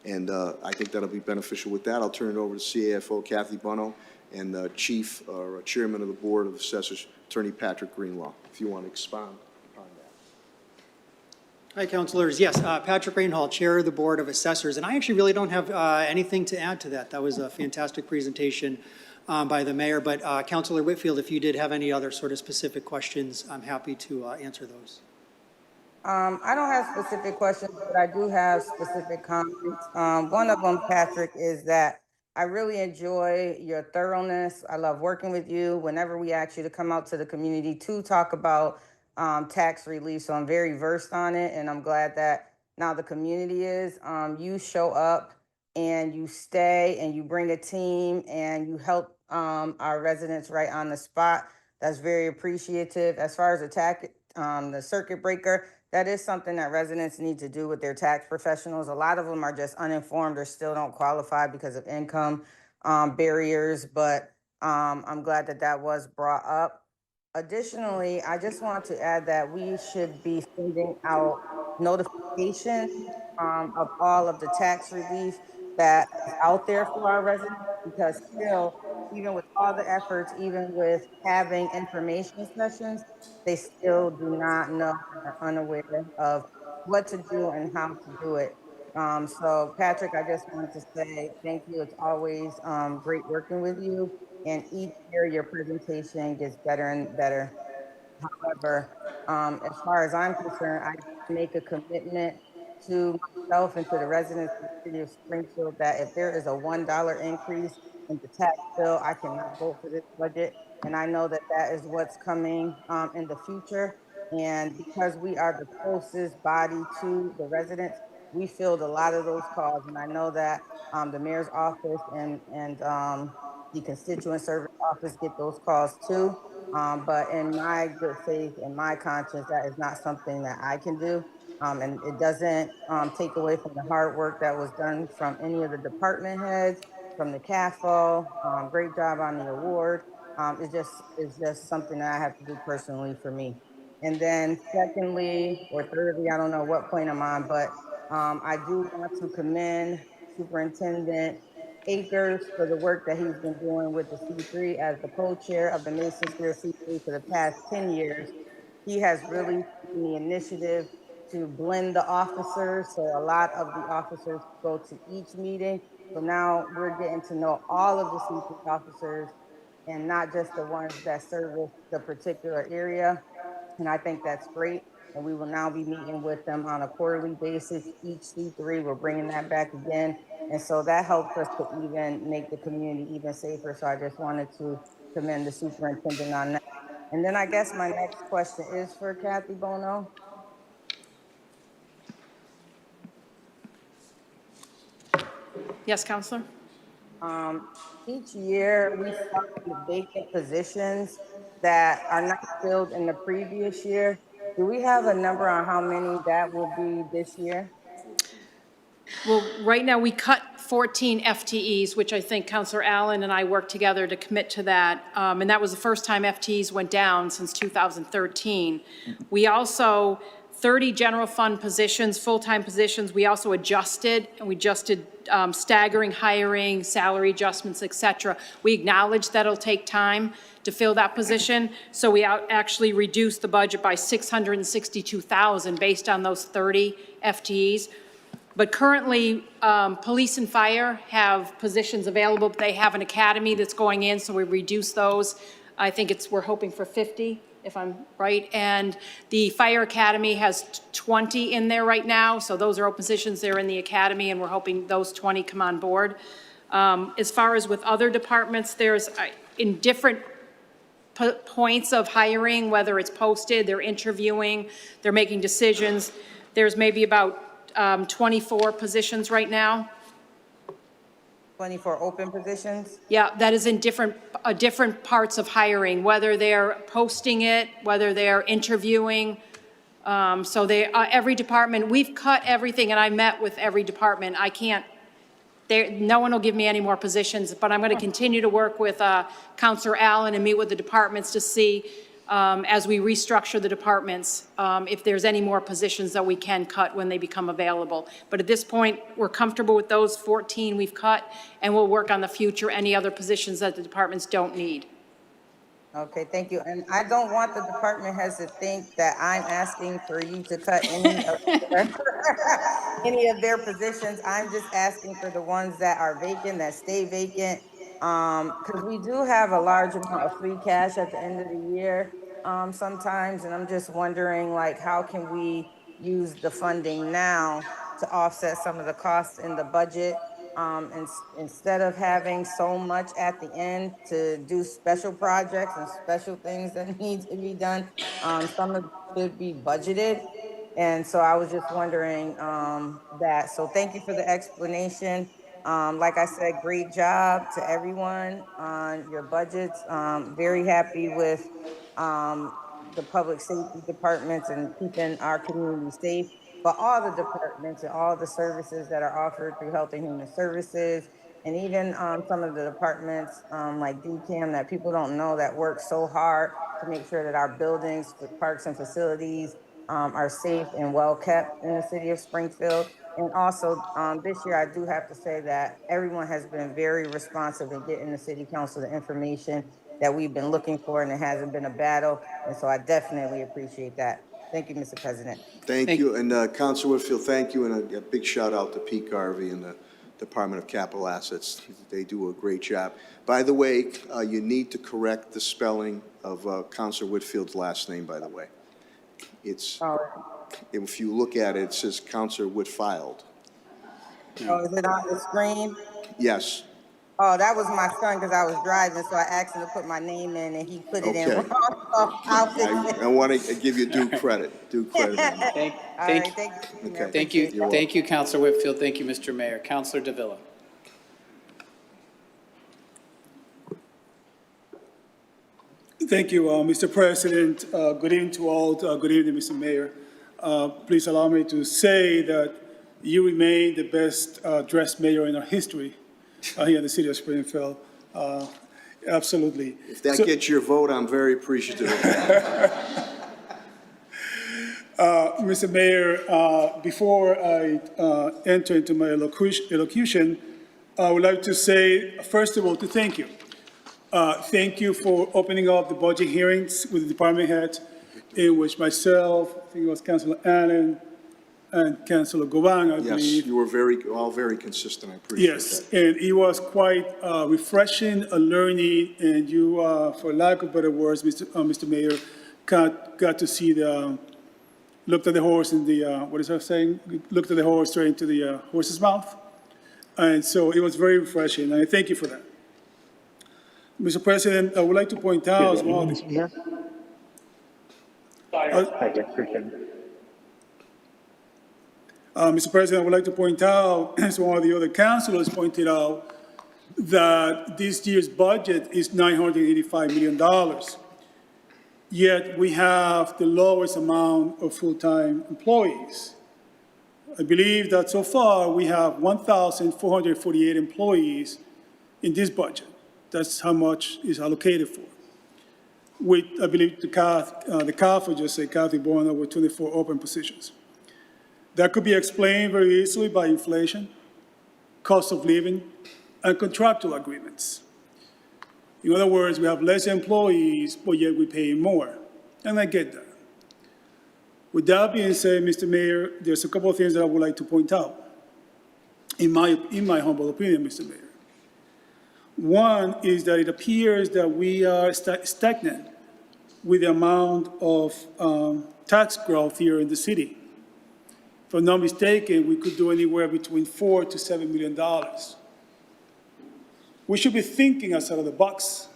And I think that'll be beneficial. With that, I'll turn it over to CAFO Kathy Buno and Chief or Chairman of the Board of Assessors, Attorney Patrick Greenlaw, if you want to expound upon that. Hi, councilors. Yes, Patrick Rainhall, Chair of the Board of Assessors. And I actually really don't have anything to add to that. That was a fantastic presentation by the mayor. But Councilor Whitfield, if you did have any other sort of specific questions, I'm happy to answer those. I don't have specific questions, but I do have specific comments. One of them, Patrick, is that I really enjoy your thoroughness. I love working with you whenever we ask you to come out to the community to talk about tax relief. So I'm very versed on it, and I'm glad that now the community is. You show up and you stay and you bring a team and you help our residents right on the spot. That's very appreciative. As far as the circuit breaker, that is something that residents need to do with their tax professionals. A lot of them are just uninformed or still don't qualify because of income barriers, but I'm glad that that was brought up. Additionally, I just want to add that we should be sending out notifications of all of the tax relief that is out there for our residents, because still, even with all the efforts, even with having information sessions, they still do not know or are unaware of what to do and how to do it. So Patrick, I just wanted to say thank you. It's always great working with you. And each year your presentation gets better and better. However, as far as I'm concerned, I make a commitment to myself and to the residents of the city of Springfield that if there is a $1 increase in the tax bill, I cannot vote for this budget. And I know that that is what's coming in the future. And because we are the closest body to the residents, we field a lot of those calls. And I know that the mayor's office and the constituent service office get those calls too. But in my good faith and my conscience, that is not something that I can do. And it doesn't take away from the hard work that was done from any of the department heads, from the CAFO. Great job on the award. It's just something that I have to do personally for me. And then secondly, or thirdly, I don't know what point I'm on, but I do want to commend Superintendent Akers for the work that he's been doing with the C3 as the co-chair of the Mason Square C3 for the past 10 years. He has really taken the initiative to blend the officers, so a lot of the officers go to each meeting. So now we're getting to know all of the C3 officers and not just the ones that service the particular area. And I think that's great. And we will now be meeting with them on a quarterly basis. Each C3, we're bringing that back again. And so that helps us to even make the community even safer. So I just wanted to commend the superintendent on that. And then I guess my next question is for Kathy Buno. Yes, Counselor? Each year we start with vacant positions that are not filled in the previous year. Do we have a number on how many that will be this year? Well, right now, we cut 14 FTEs, which I think Counselor Allen and I worked together to commit to that. And that was the first time FTEs went down since 2013. We also, 30 general fund positions, full-time positions, we also adjusted, and we adjusted staggering hiring, salary adjustments, et cetera. We acknowledge that it'll take time to fill that position, so we actually reduced the budget by $662,000 based on those 30 FTEs. But currently, police and fire have positions available, but they have an academy that's going in, so we reduced those. I think we're hoping for 50 if I'm right. And the Fire Academy has 20 in there right now, so those are open positions. They're in the academy, and we're hoping those 20 come on board. As far as with other departments, there's in different points of hiring, whether it's posted, they're interviewing, they're making decisions. There's maybe about 24 positions right now. 24 open positions? Yeah, that is in different parts of hiring, whether they're posting it, whether they're interviewing. So every department, we've cut everything, and I met with every department. I can't, no one will give me any more positions, but I'm going to continue to work with Counselor Allen and meet with the departments to see, as we restructure the departments, if there's any more positions that we can cut when they become available. But at this point, we're comfortable with those 14 we've cut, and we'll work on the future, any other positions that the departments don't need. Okay, thank you. And I don't want the department heads to think that I'm asking for you to cut any of their positions. I'm just asking for the ones that are vacant, that stay vacant. Because we do have a large amount of free cash at the end of the year sometimes, and I'm just wondering, like, how can we use the funding now to offset some of the costs in the budget? Instead of having so much at the end to do special projects and special things that need to be done, some of it should be budgeted. And so I was just wondering that. So thank you for the explanation. Like I said, great job to everyone on your budgets. Very happy with the public safety departments and keeping our community safe. But all the departments and all the services that are offered through Health and Human Services, and even some of the departments like DCAM that people don't know that work so hard to make sure that our buildings, parks and facilities are safe and well kept in the city of Springfield. And also this year, I do have to say that everyone has been very responsive in getting the city council the information that we've been looking for, and it hasn't been a battle. And so I definitely appreciate that. Thank you, Mr. President. Thank you. And Councilor Whitfield, thank you. And a big shout out to Pete Garvey and the Department of Capital Assets. They do a great job. By the way, you need to correct the spelling of Councilor Whitfield's last name, by the way. It's, if you look at it, it says Councilor Whitfield. Oh, is it on the screen? Yes. Oh, that was my son because I was driving, so I asked him to put my name in, and he put it in Okay. wrong. So I'll fix it. I want to give you due credit. Due credit. All right, thank you. Okay. Thank you, Councilor Whitfield. Thank you, Mr. Mayor. Councilor Davila. Thank you, Mr. President. Good evening to all. Good evening, Mr. Mayor. Please allow me to say that you remain the best dressed mayor in our history here in the city of Springfield. Absolutely. If that gets your vote, I'm very appreciative of that. Mr. Mayor, before I enter into my elocution, I would like to say, first of all, to thank you. Thank you for opening up the budget hearings with the department heads, in which myself, I think it was Councilor Allen and Councilor Govan, I believe. Yes, you were all very consistent. I appreciate that. Yes, and it was quite refreshing, learning, and you, for lack of better words, Mr. Mayor, got to see looked at the horse in the, what is that saying? Looked at the horse straight into the horse's mouth. And so it was very refreshing, and I thank you for that. Mr. President, I would like to point out as well. Mr. President, I would like to point out, as one of the other councilors pointed out, that this year's budget is $985 million. Yet we have the lowest amount of full-time employees. I believe that so far we have 1,448 employees in this budget. That's how much is allocated for. With, I believe, the CAF would just say Kathy Borna with 24 open positions. That could be explained very easily by inflation, cost of living, and contractual agreements. In other words, we have less employees, but yet we pay more. And I get that. With that being said, Mr. Mayor, there's a couple of things that I would like to point out, in my humble opinion, Mr. Mayor. One is that it appears that we are stagnant with the amount of tax growth here in the city. If I'm not mistaken, we could do anywhere between $4 to $7 million. We should be thinking outside of the box.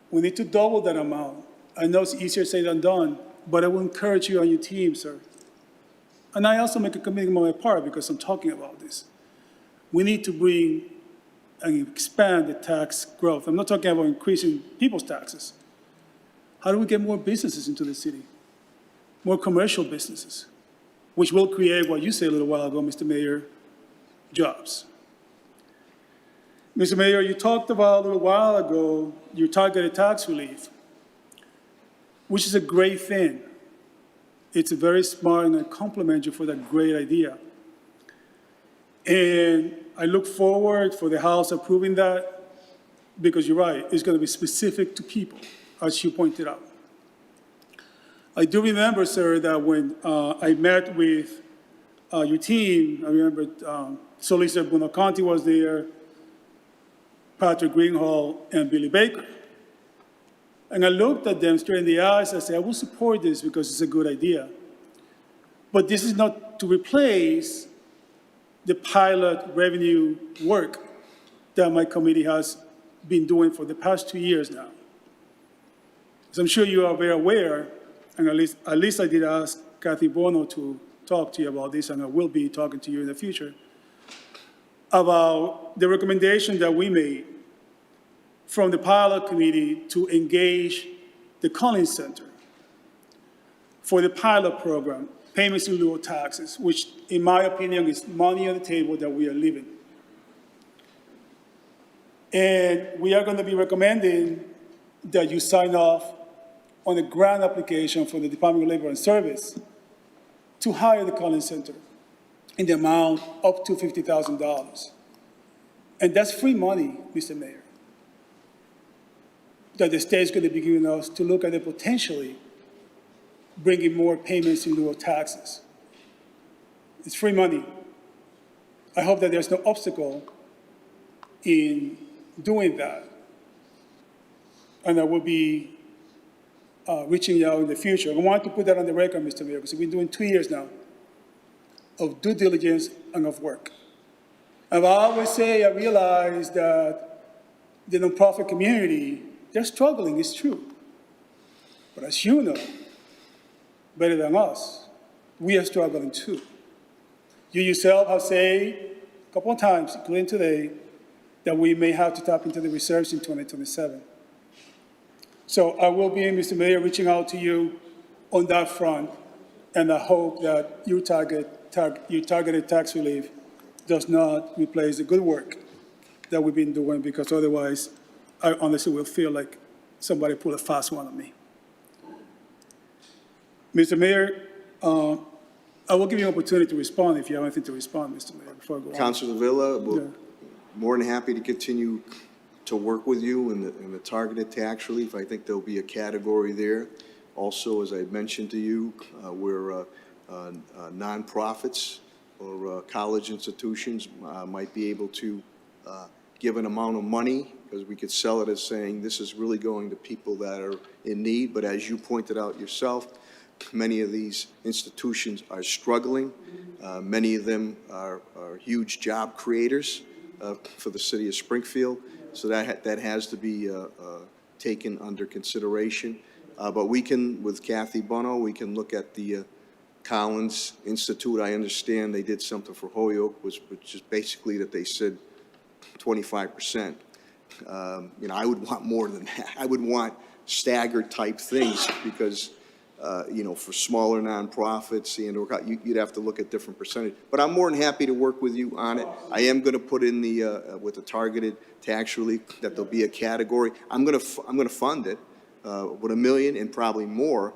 We need to double that amount. I know it's easier said than done, but I will encourage you on your team, sir. And I also make a commitment on my part because I'm talking about this. We need to bring and expand the tax growth. I'm not talking about increasing people's taxes. How do we get more businesses into the city? More commercial businesses, which will create what you said a little while ago, Mr. Mayor, jobs. Mr. Mayor, you talked about a little while ago your targeted tax relief, which is a great thing. It's very smart, and I compliment you for that great idea. And I look forward for the House approving that, because you're right, it's going to be specific to people, as you pointed out. I do remember, sir, that when I met with your team, I remember Solicitor Bruno Conti was there, Patrick Greenhall, and Billy Baker. And I looked at them straight in the eyes. I said, I will support this because it's a good idea. But this is not to replace the pilot revenue work that my committee has been doing for the past 2 years now. As I'm sure you are very aware, and at least I did ask Kathy Bono to talk to you about this, and I will be talking to you in the future, about the recommendation that we made from the pilot committee to engage the Collins Center for the pilot program, payments in lieu of taxes, which in my opinion is money on the table that we are leaving. And we are going to be recommending that you sign off on a grant application for the Department of Labor and Service to hire the Collins Center in the amount up to $50,000. And that's free money, Mr. Mayor, that the state is going to be giving us to look at it potentially bringing more payments in lieu of taxes. It's free money. I hope that there's no obstacle in doing that. And I will be reaching out in the future. I want to put that on the record, Mr. Mayor, because we've been doing 2 years now of due diligence and of work. And I always say, I realize that the nonprofit community, they're struggling, it's true. But as you know, better than us, we are struggling too. You yourself have said a couple of times, including today, that we may have to tap into the reserves in 2027. So I will be, Mr. Mayor, reaching out to you on that front, and I hope that your targeted tax relief does not replace the good work that we've been doing, because otherwise, I honestly will feel like somebody pulled a fast one on me. Mr. Mayor, I will give you an opportunity to respond if you have anything to respond, Mr. Mayor, before I go on. Councilor Villa, we're Yeah. more than happy to continue to work with you in the targeted tax relief. I think there'll be a category there. Also, as I mentioned to you, where nonprofits or college institutions might be able to give an amount of money, because we could sell it as saying this is really going to people that are in need. But as you pointed out yourself, many of these institutions are struggling. Many of them are huge job creators for the city of Springfield. So that has to be taken under consideration. But we can, with Kathy Bono, we can look at the Collins Institute. I understand they did something for Holyoke, which is basically that they said 25%. You know, I would want more than that. I would want staggered type things, because you know, for smaller nonprofits, you'd have to look at different percentage. But I'm more than happy to work with you on it. I am going to put in the with the targeted tax relief that there'll be a category. I'm going to fund it with $1 million and probably more.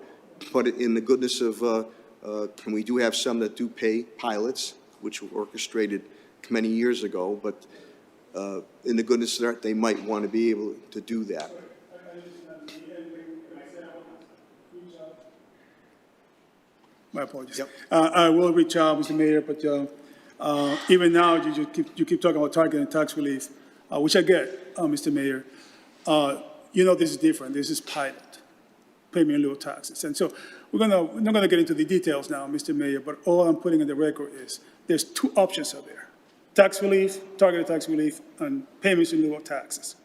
But in the goodness of, and we do have some that do pay pilots, which were orchestrated many years ago. But in the goodness of that, they might want to be able to do that. My apologies. Yep. I will reach out, Mr. Mayor, but even now, you keep talking about targeted tax relief, which I get, Mr. Mayor. You know, this is different. This is pilot. payment in lieu of taxes. And so we're not gonna get into the details now, Mr. Mayor, but all I'm putting in the record is there's two options out there: tax relief, targeted tax relief, and payments in lieu of taxes.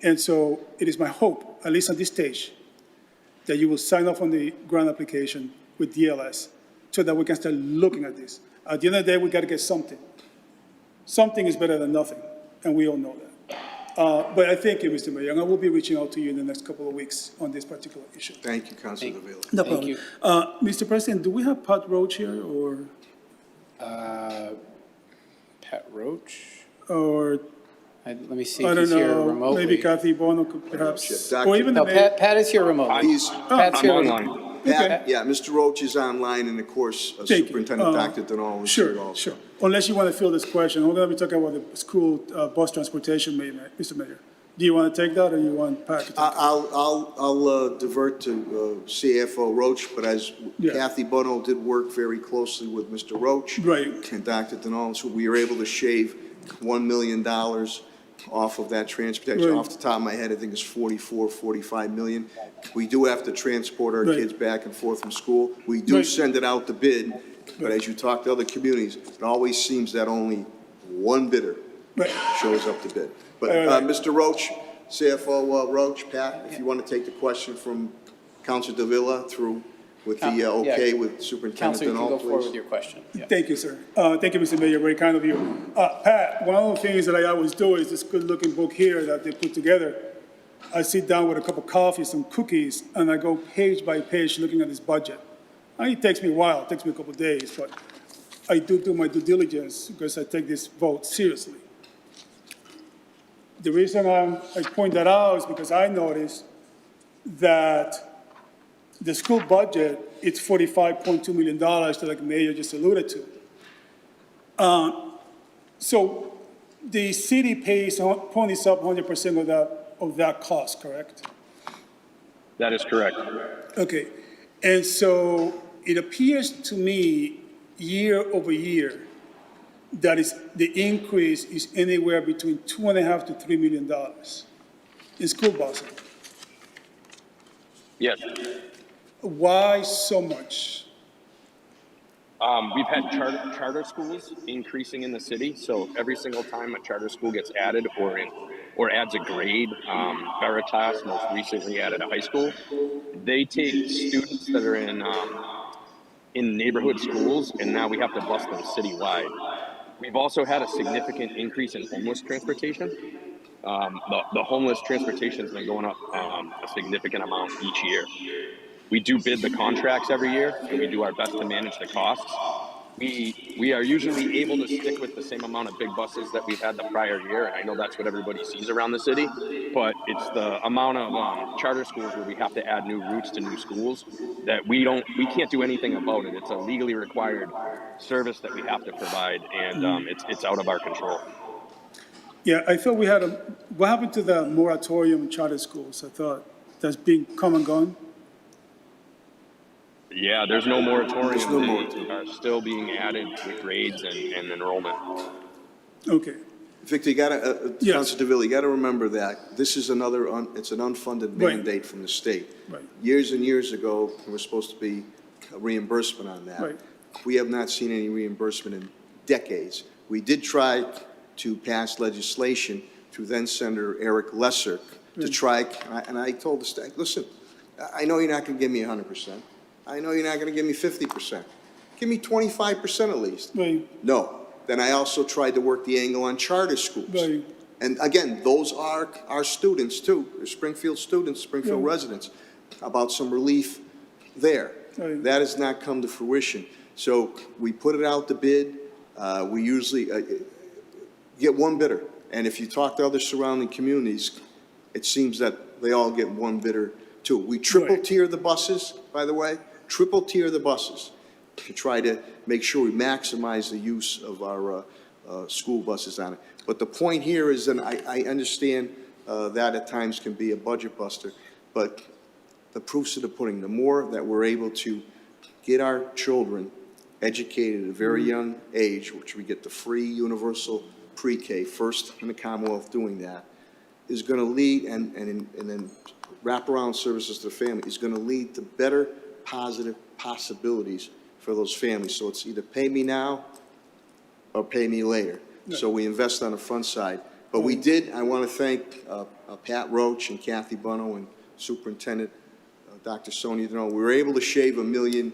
And so it is my hope, at least at this stage, that you will sign off on the grant application with DLS so that we can start looking at this. At the end of the day, we got to get something. Something is better than nothing, and we all know that. But I thank you, Mr. Mayor, and I will be reaching out to you in the next couple of weeks on this particular issue. Thank you, Councilor Avila. No Thank problem. you. Mr. President, do we have Pat Roach here, Pat Roach? or Let me see I if don't he's here know, remotely. maybe Kathy Bono could perhaps, Dr. or even the No, mayor? Pat is here remotely. He's, Pat's here. Pat, yeah, Mr. Roach is online, and of course, Thank you. Superintendent Dr. Denal is here Sure, also. sure. Unless you want to fill this question, we're going to be talking about the school bus transportation, Mr. Mayor. Do you want to take that, or you want Pat to take that? I'll divert to CFO Roach, but as Yeah. Kathy Bono did work very closely with Mr. Roach. Right. And Dr. Denal, so we were able to shave $1 million off of that transportation. Right. Off the top of my head, I think it's 45 million. We do have to transport our Right. kids back and forth from school. We do Right. send it out to bid, but as you talk to other communities, it always seems that only one bidder Right. shows up to bid. But, Right. Mr. Roach, CFO Roach, Pat, if you want to take the question from Councilor Davila through with the Yeah. okay with Superintendent Counselor, you can go Denal, forward please. with your question. Yeah. Thank you, sir. Thank you, Mr. Mayor, very kind of you. Pat, one of the things that I always do is this good-looking book here that they put together. I sit down with a cup of coffee, some cookies, and I go page by page looking at this budget. And it takes me a while, it takes me a couple of days, but I do my due diligence because I take this vote seriously. The reason I point that out is because I noticed that the school budget, it's $45.2 million that the mayor just alluded to. So the city pays, ponies up 100% of that cost, correct? That is correct. Okay, and so it appears to me, year over year, that is, the increase is anywhere between $2.5 to $3 million in school busing. Yes. Why so much? We've had charter schools increasing in the city. So every single time a charter school gets added or adds a grade, Veritas most recently added a high school, they take students that are in neighborhood schools, and now we have to bus them citywide. We've also had a significant increase in homeless transportation. The homeless transportation has been going up a significant amount each year. We do bid the contracts every year, and we do our best to manage the costs. We are usually able to stick with the same amount of big buses that we've had the prior year, and I know that's what everybody sees around the city, but it's the amount of charter schools where we have to add new routes to new schools that we can't do anything about it. It's a legally required service that we have to provide, and it's out of our control. Yeah, I thought we had what happened to the moratorium in charter schools? I thought that's been come and gone. Yeah, there's no moratorium. There's no They moratorium. are still being added with grades and enrollment. Okay, Victor, you gotta, Yes. Councilor Davila, you gotta remember that this is another, it's an unfunded Right. mandate from the state. Right. Years and years ago, there was supposed to be a reimbursement on that. Right. We have not seen any reimbursement in decades. We did try to pass legislation through then Senator Eric Lesser to try, and I told the state, listen, I know you're not gonna give me 100%. I know you're not gonna give me 50%. Give me 25% at least. right, No. Then I also tried to work the angle on charter schools. right, And again, those are our students too, they're Springfield students, Springfield Yeah. residents, about some relief there. Right. That has not come to fruition. So we put it out to bid. We usually get one bidder. And if you talk to other surrounding communities, it seems that they all get one bidder too. We triple Right. tier the buses, by the way, triple tier the buses to try to make sure we maximize the use of our school buses on it. But the point here is, and I understand that at times can be a budget buster, but the proof's in the pudding. The more that we're able to get our children educated at a very young age, which we get the free universal pre-K, first in the Commonwealth doing that, is going to lead, and then wraparound services to the family is going to lead to better positive possibilities for those families. So it's either pay me now or pay me later. So we invest on the front side. But we did, I want to thank Pat Roach and Kathy Buno and Superintendent Dr. Sonia Deneau. We were able to shave $1 million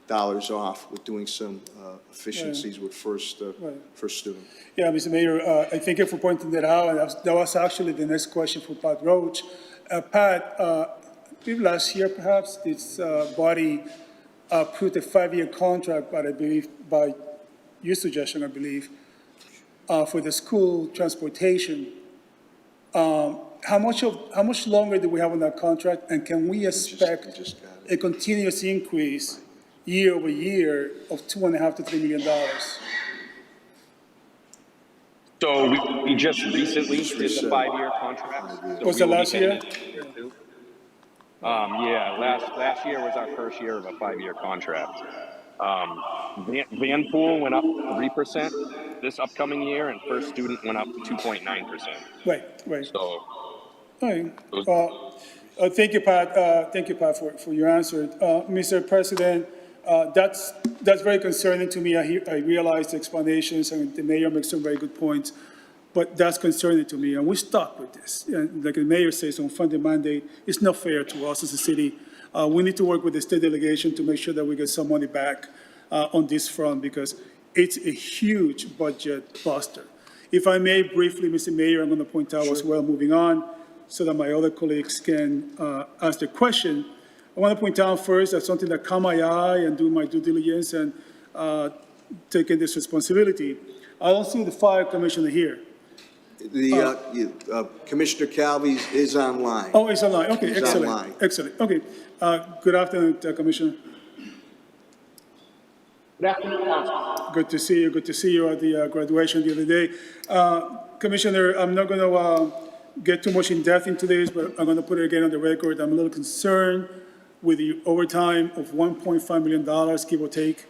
off with doing some efficiencies with first student. Yeah, Mr. Mayor, I thank you for pointing that out. And that was actually the next question for Pat Roach. Pat, I believe last year perhaps, this body approved a 5-year contract, but I believe by your suggestion, I believe, for the school transportation. How much longer do we have on that contract, and can we expect a continuous increase year over year of $2.5 to $3 million? So we just recently did the 5-year contract. So Was we it will be last year? paying it too. Yeah, last year was our first year of a 5-year contract. Vanpool went up 3% this upcoming year, and first student went up 2.9%. Right. So, All right. Thank you, Pat. Thank you, Pat, for your answer. Mr. President, that's very concerning to me. I realize the explanations, and the mayor makes some very good points, but that's concerning to me, and we're stuck with this. And like the mayor says on funding mandate, it's not fair to us as a city. We need to work with the state delegation to make sure that we get some money back on this front, because it's a huge budget buster. If I may briefly, Mr. Mayor, I'm going to point out as well, moving on, so that my other colleagues can ask the question. I want to point out first that something that caught my eye and do my due diligence and taking this responsibility. I don't see the fire commissioner here. Commissioner Calvi is online. Oh, it's online. Okay, He's excellent. online. Excellent. Okay. Good afternoon, Commissioner. good afternoon, Council. Good to see you. Good to see you at the graduation the other day. Commissioner, I'm not going to get too much in depth into this, but I'm going to put it again on the record. I'm a little concerned with the overtime of $1.5 million, give or take,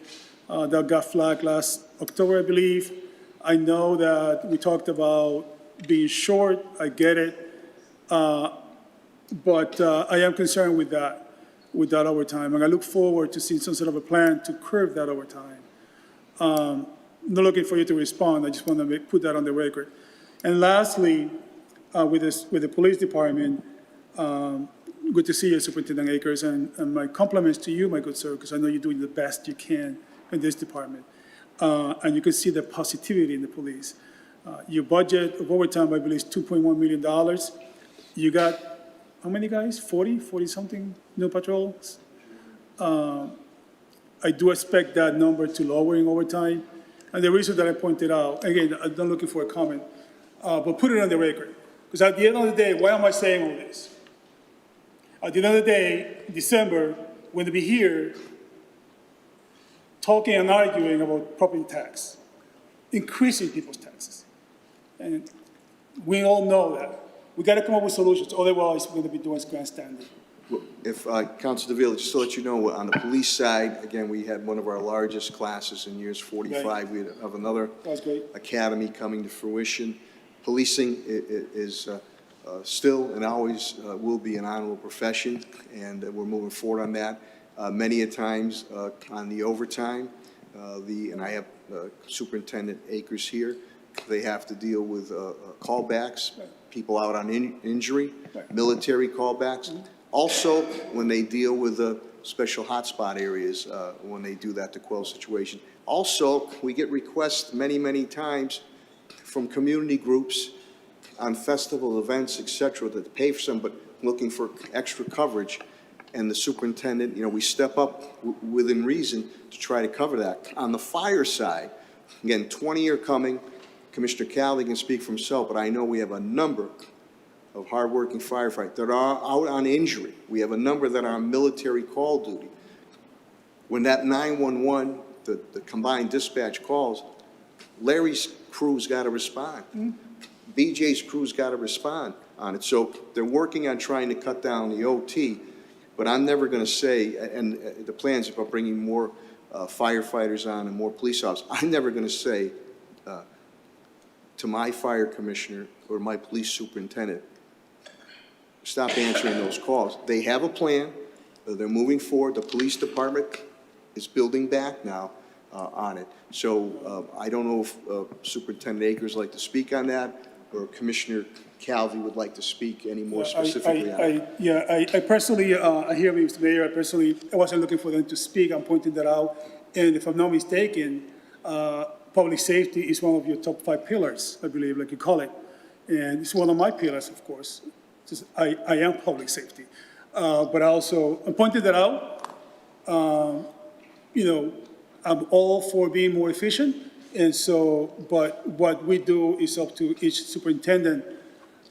that got flagged last October, I believe. I know that we talked about being short. I get it. But I am concerned with that overtime. And I look forward to seeing some sort of a plan to curb that overtime. Not looking for you to respond. I just want to put that on the record. And lastly, with the police department, good to see you, Superintendent Akers, and my compliments to you, my good sir, because I know you're doing the best you can in this department. And you can see the positivity in the police. Your budget of overtime, I believe, is $2.1 million. You got, how many guys? 40-something new patrols? I do expect that number to lower in overtime. And the reason that I pointed out, again, I'm not looking for a comment, but put it on the record. Because at the end of the day, why am I saying all this? At the end of the day, December, we're going to be here talking and arguing about property tax, increasing people's taxes. And we all know that. We got to come up with solutions, otherwise we're going to be doing grandstanding. If, Council DeVille, just to let you know, on the police side, again, we had one of our largest classes in years 45. Right. We have another academy coming to fruition. Policing is still and always will be an honorable profession, and we're moving forward on that. Many a times on the overtime, and I have Superintendent Akers here, they have to deal with callbacks, people out on injury, military callbacks. Also, when they deal with special hotspot areas, when they do that to quell situation. Also, we get requests many, many times from community groups on festival events, et cetera, that pay for some, but looking for extra coverage. And the superintendent, we step up within reason to try to cover that. On the fire side, again, 20-year coming, Commissioner Calvi can speak for himself, but I know we have a number of hardworking firefighters that are out on injury. We have a number that are on military call duty. When that 911, the combined dispatch calls, Larry's crew's got to respond. BJ's crew's got to respond on it. So they're working on trying to cut down the OT, but I'm never going to say, and the plans about bringing more firefighters on and more police officers, I'm never going to say to my fire commissioner or my police superintendent, stop answering those calls. They have a plan. They're moving forward. The police department is building back now on it. So I don't know if Superintendent Akers would like to speak on that, or Commissioner Calvi would like to speak any more specifically on it. I personally, I hear you, Mr. Mayor, I wasn't looking for them to speak, I'm pointing that out. And if I'm not mistaken, public safety is one of your top 5 pillars, I believe, like you call it. And it's one of my pillars, of course. I am public safety. But also, I'm pointing that out. You know, I'm all for being more efficient. And so, but what we do is up to each superintendent.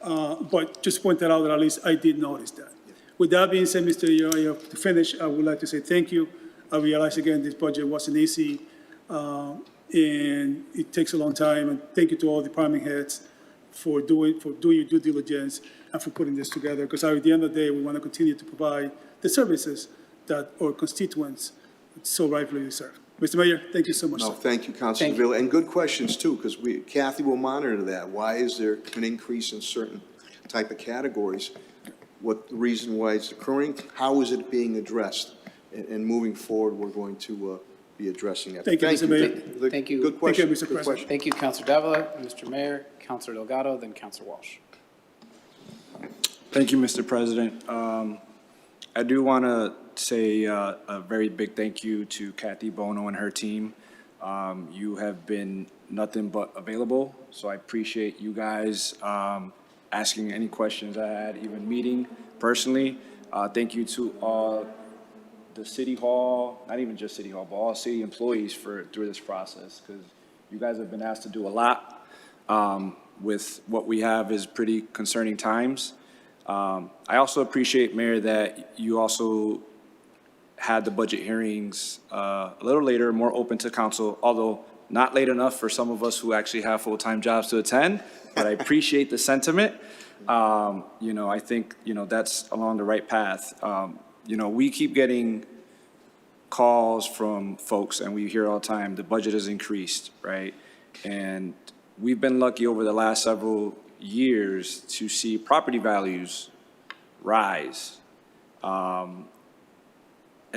But just point that out that at least I did notice that. With that being said, Mr. Mayor, to finish, I would like to say thank you. I realize again, this budget wasn't easy, and it takes a long time. And thank you to all department heads for doing your due diligence and for putting this together. Because at the end of the day, we want to continue to provide the services that our constituents so rightfully deserve. Mr. Mayor, thank you so much. No, Sir. thank you, Councilor Villa, and good questions too, because Kathy will monitor that. Why is there an increase in certain type of categories? What the reason why it's occurring? How is it being addressed? And moving forward, we're going to be addressing that. Thank you, Mr. Mayor. Thank you. Good question. Thank you, Mr. Good President. question. Thank you, Councilor Davila, Mr. Mayor, Councilor Delgado, then Councilor Walsh. Thank you, Mr. President. I do want to say a very big thank you to Kathy Bono and her team. You have been nothing but available, so I appreciate you guys asking any questions I had, even meeting personally. Thank you to all the City Hall, not even just City Hall, but all city employees through this process, because you guys have been asked to do a lot with what we have is pretty concerning times. I also appreciate, Mayor, that you also had the budget hearings a little later, more open to council, although not late enough for some of us who actually have full-time jobs to attend, but I appreciate the sentiment. You know, I think, you know, that's along the right path. You know, we keep getting calls from folks, and we hear all the time, the budget has increased, right? And we've been lucky over the last several years to see property values rise. And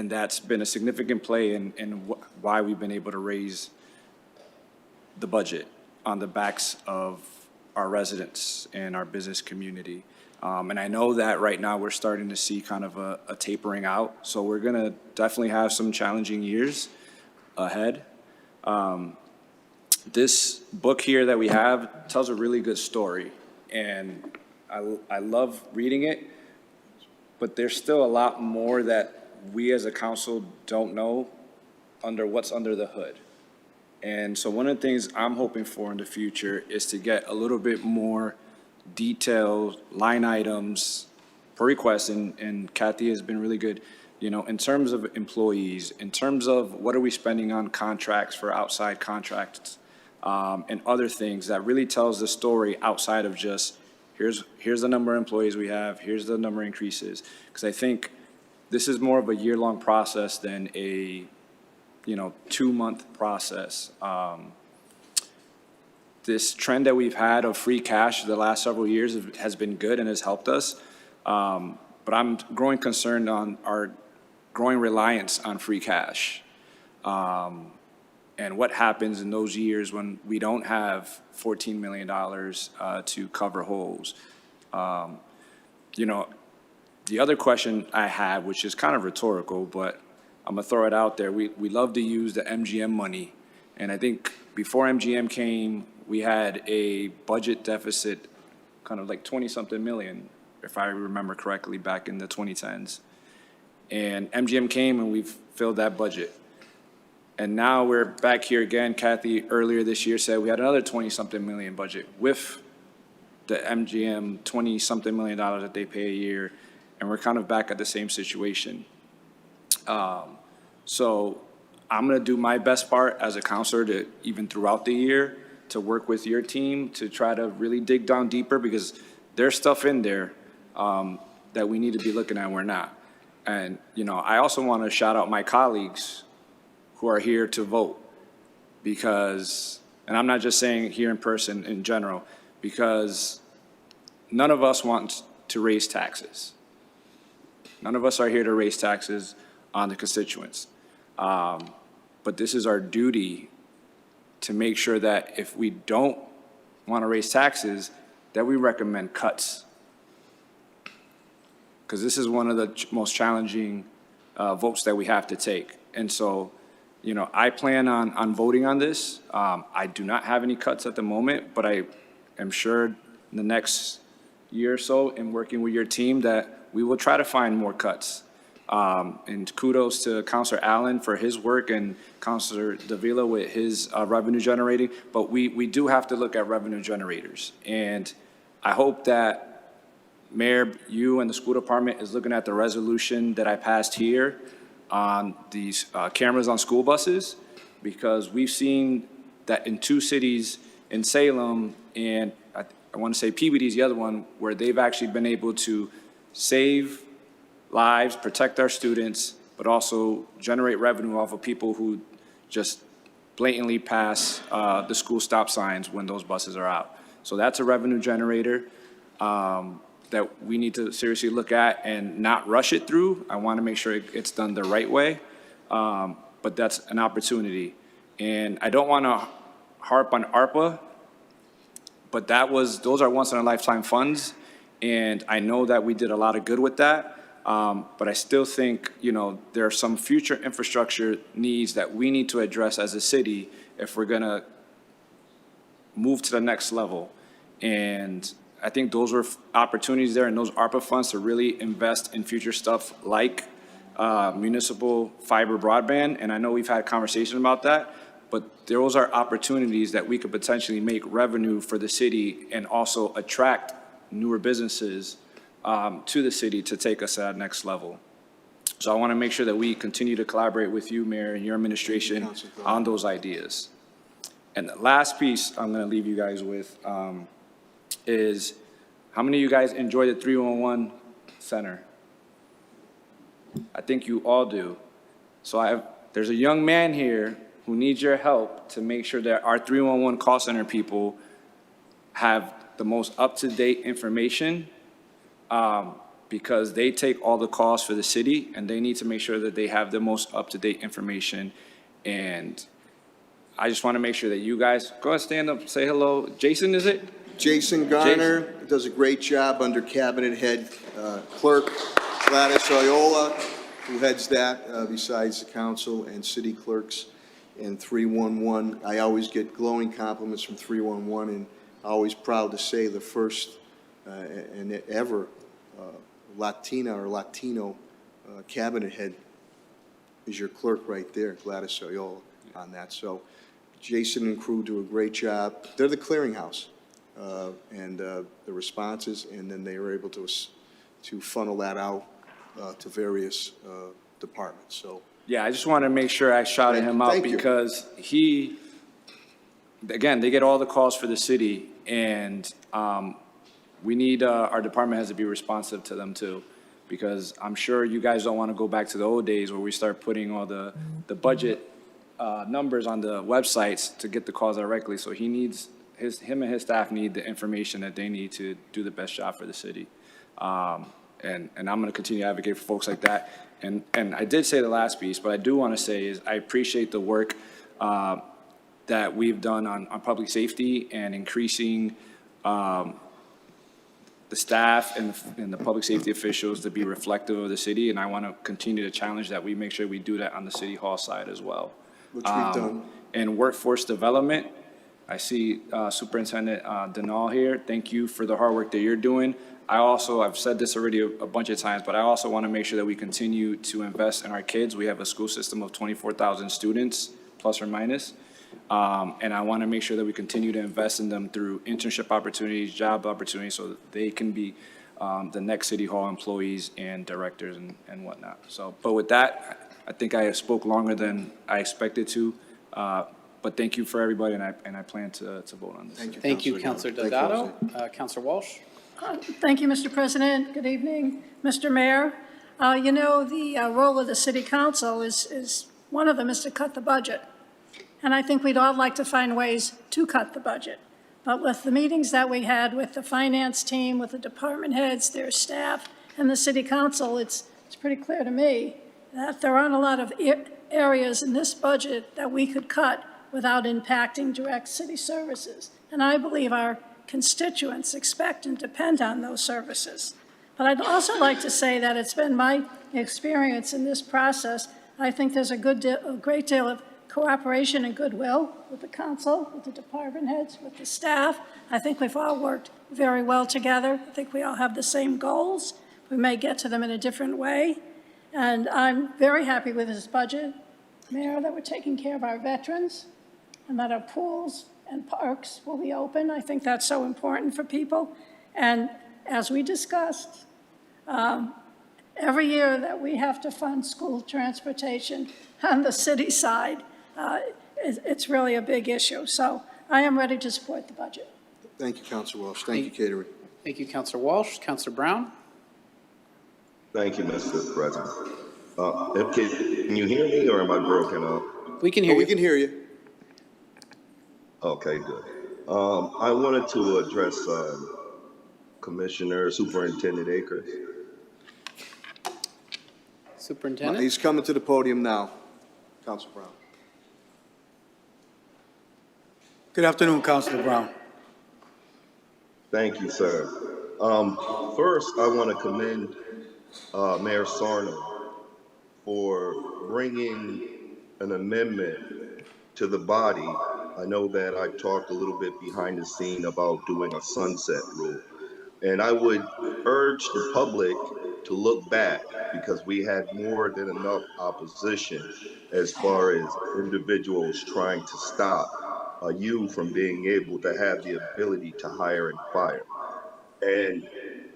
that's been a significant play in why we've been able to raise the budget on the backs of our residents and our business community. And I know that right now we're starting to see kind of a tapering out. So we're gonna definitely have some challenging years ahead. This book here that we have tells a really good story, and I love reading it, but there's still a lot more that we as a council don't know what's under the hood. And so one of the things I'm hoping for in the future is to get a little bit more detailed line items per request, and Kathy has been really good, you know, in terms of employees, in terms of what are we spending on contracts for outside contracts, and other things that really tells the story outside of just here's the number of employees we have, here's the number of increases. Because I think this is more of a year-long process than a, you know, 2-month process. This trend that we've had of free cash the last several years has been good and has helped us. But I'm growing concerned on our growing reliance on free cash. And what happens in those years when we don't have $14 million to cover holes. You know, the other question I have, which is kind of rhetorical, but I'm gonna throw it out there. We love to use the MGM money. And I think before MGM came, we had a budget deficit kind of like 20-something million, if I remember correctly, back in the 2010s. And MGM came and we've filled that budget. And now we're back here again. Kathy earlier this year said we had another 20-something million budget with the MGM $20-something million that they pay a year. And we're kind of back at the same situation. So I'm gonna do my best part as a counselor to, even throughout the year, to work with your team to try to really dig down deeper, because there's stuff in there that we need to be looking at and we're not. And, you know, I also want to shout out my colleagues who are here to vote, because, and I'm not just saying here in person, in general, because none of us want to raise taxes. None of us are here to raise taxes on the constituents. But this is our duty to make sure that if we don't want to raise taxes, that we recommend cuts. Because this is one of the most challenging votes that we have to take. And so, you know, I plan on voting on this. I do not have any cuts at the moment, but I am sure in the next year or so, in working with your team, that we will try to find more cuts. And kudos to Councilor Allen for his work and Councilor Davila with his revenue generating. But we do have to look at revenue generators. And I hope that Mayor, you and the school department is looking at the resolution that I passed here on these cameras on school buses, because we've seen that in 2 cities, in Salem and I want to say PBD is the other one, where they've actually been able to save lives, protect our students, but also generate revenue off of people who just blatantly pass the school stop signs when those buses are out. So that's a revenue generator that we need to seriously look at and not rush it through. I want to make sure it's done the right way, but that's an opportunity. And I don't want to harp on ARPA, but those are once-in-a-lifetime funds, and I know that we did a lot of good with that, but I still think, you know, there are some future infrastructure needs that we need to address as a city if we're going to move to the next level. And I think those were opportunities there in those ARPA funds to really invest in future stuff like municipal fiber broadband. And I know we've had conversations about that, but those are opportunities that we could potentially make revenue for the city and also attract newer businesses to the city to take us to that next level. So I want to make sure that we continue to collaborate with you, Mayor, and your administration on those ideas. And the last piece I'm going to leave you guys with is, how many of you guys enjoy the 311 center? I think you all do. So there's a young man here who needs your help to make sure that our 311 call center people have the most up-to-date information, because they take all the calls for the city and they need to make sure that they have the most up-to-date information. And I just want to make sure that you guys, go ahead, stand up, say hello. Jason, is it? Jason Garner does a great job under Cabinet Head Clerk Gladys Oyola, who heads that besides the council and city clerks. And 311, I always get glowing compliments from 311, and always proud to say the first and ever Latina or Latino cabinet head is your clerk right there, Gladys Oyola, on that. So Jason and crew do a great job. They're the clearinghouse. And the responses, and then they were able to funnel that out to various departments. So yeah, I just want to make sure I shouted him out because again, they get all the calls for the city, and we need our department heads to be responsive to them too, because I'm sure you guys don't want to go back to the old days where we start putting all the budget numbers on the websites to get the calls directly. So he needs him and his staff need the information that they need to do the best job for the city. And I'm going to continue to advocate for folks like that. And I did say the last piece, but I do want to say is I appreciate the work that we've done on public safety and increasing the staff and the public safety officials to be reflective of the city. And I want to continue to challenge that we make sure we do that on the city hall side as well. which we've done. And workforce development, I see Superintendent Denal here. Thank you for the hard work that you're doing. I've said this already a bunch of times, but I also want to make sure that we continue to invest in our kids. We have a school system of 24,000 students, plus or minus. And I want to make sure that we continue to invest in them through internship opportunities, job opportunities, so that they can be the next City Hall employees and directors and whatnot. So, but with that, I think I spoke longer than I expected to. But thank you for everybody, and I plan to vote on this. Thank you, Councilor Delgado. Councilor Walsh. Thank you, Mr. President. Good evening, Mr. Mayor. You know, the role of the City Council is one of them is to cut the budget. And I think we'd all like to find ways to cut the budget. But with the meetings that we had with the finance team, with the department heads, their staff, and the city council, it's pretty clear to me that there aren't a lot of areas in this budget that we could cut without impacting direct city services. And I believe our constituents expect and depend on those services. But I'd also like to say that it's been my experience in this process. I think there's a great deal of cooperation and goodwill with the council, with the department heads, with the staff. I think we've all worked very well together. I think we all have the same goals. We may get to them in a different way. And I'm very happy with this budget, Mayor, that we're taking care of our veterans and that our pools and parks will be open. I think that's so important for people. And as we discussed, every year that we have to fund school transportation on the city side, it's really a big issue. So I am ready to support the budget. Thank you, Councilor Walsh. Thank you, Catering. Thank you, Councilor Walsh. Councilor Brown? Thank you, Mr. President. Can you hear me or am I broken up? We can hear you. We can hear you. Okay, good. I wanted to address Commissioner Superintendent Akers. Superintendent? He's coming to the podium now. Councilor Brown. Good afternoon, Councilor Brown. Thank you, sir. First, I want to commend Mayor Sarno for bringing an amendment to the body. I know that I talked a little bit behind the scene about doing a sunset rule. And I would urge the public to look back because we had more than enough opposition as far as individuals trying to stop you from being able to have the ability to hire and fire. And